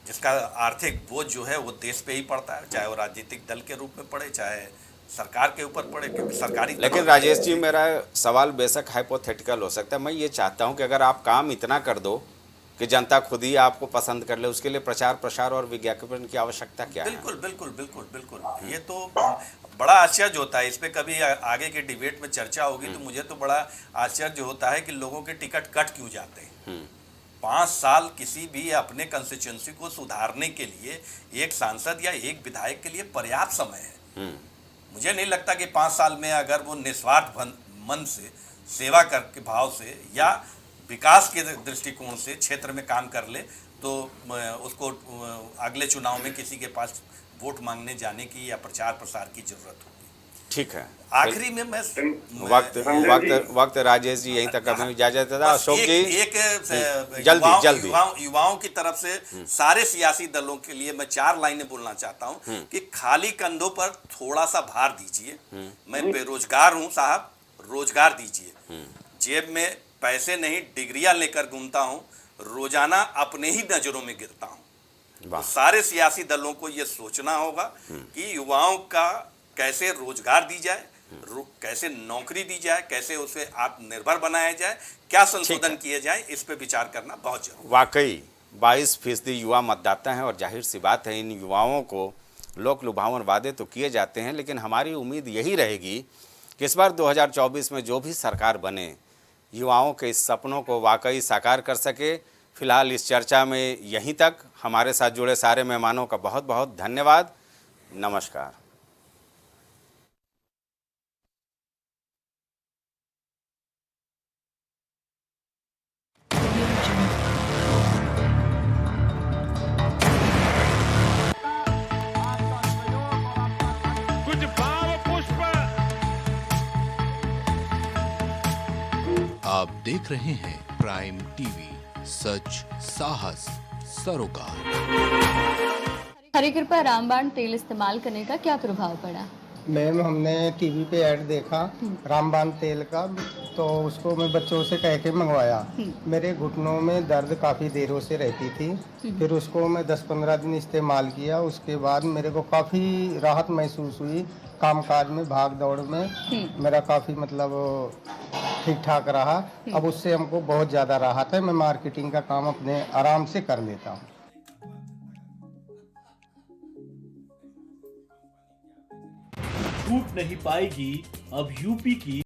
जिसका आर्थिक बोझ जो है वो देश पे ही पड़ता है, चाहे वो राजनीतिक दल के रूप में पड़े, चाहे सरकार के ऊपर पड़े, क्योंकि सरकारी।
लेकिन राजेश जी मेरा सवाल बेशक हाइपोथेटिकल हो सकता है। मैं ये चाहता हूं कि अगर आप काम इतना कर दो कि जनता खुद ही आपको पसंद कर ले, उसके लिए प्रचार प्रसार और विज्ञापन की आवश्यकता क्या है?
बिल्कुल बिल्कुल बिल्कुल बिल्कुल। ये तो बड़ा आश्चर्य होता है। इस पे कभी आगे के डिबेट में चर्चा होगी तो मुझे तो बड़ा आश्चर्य होता है कि लोगों के टिकट कट क्यों जाते हैं। 5 साल किसी भी अपने कंस्टिट्यूंसी को सुधारने के लिए एक सांसद या एक विधायक के लिए पर्याप्त समय है। मुझे नहीं लगता कि 5 साल में अगर वो निस्वार्थ मन से सेवा करके भाव से या विकास के दृष्टिकोण से क्षेत्र में काम कर ले तो उसको अगले चुनाव में किसी के पास वोट मांगने जाने की या प्रचार प्रसार की जरूरत होगी।
ठीक है,
आखिरी में मैं
वक्त राजेश जी यहीं तक हमें इजाजत था। अशोक जी
एक
जल्दी
युवाओं की तरफ से सारे सियासी दलों के लिए मैं 4 लाइनें बोलना चाहता हूं कि खाली कंधों पर थोड़ा सा भार दीजिए। मैं बेरोजगार हूं साहब, रोजगार दीजिए। जेब में पैसे नहीं डिग्रियां लेकर घूमता हूं, रोजाना अपने ही नजरों में गिरता हूं। तो सारे सियासी दलों को यह सोचना होगा कि युवाओं का कैसे रोजगार दी जाए, कैसे नौकरी दी जाए, कैसे उसे आत्मनिर्भर बनाया जाए, क्या संशोधन किए जाए, इस पे विचार करना बहुत जरूरी।
वाकई 22% युवा मतदाता हैं और जाहिर सी बात है इन युवाओं को लोक लुभावन वादे तो किए जाते हैं, लेकिन हमारी उम्मीद यही रहेगी कि इस बार 2024 में जो भी सरकार बने युवाओं के इस सपनों को वाकई साकार कर सके। फिलहाल इस चर्चा में यहीं तक। हमारे साथ जुड़े सारे मेहमानों का बहुत बहुत धन्यवाद। नमस्कार।
कुछ भाव पुष्प।
आप देख रहे हैं प्राइम टीवी, सच साहस सरोकार।
हरी कृपा रामबाण तेल इस्तेमाल करने का क्या प्रभाव पड़ा?
मैम हमने टीवी पे ऐड देखा रामबाण तेल का, तो उसको मैं बच्चों से कह के मंगवाया। मेरे घुटनों में दर्द काफ़ी देरों से रहती थी। फिर उसको मैं 10-15 दिन इस्तेमाल किया। उसके बाद मेरे को काफ़ी राहत महसूस हुई। कामकाज में भाग दौड़ में मेरा काफ़ी मतलब ठीक ठाक रहा। अब उससे हमको बहुत ज़्यादा राहत है। मैं मार्केटिंग का काम अपने आराम से कर लेता हूँ।
छूट नहीं पाएगी अब यूपी की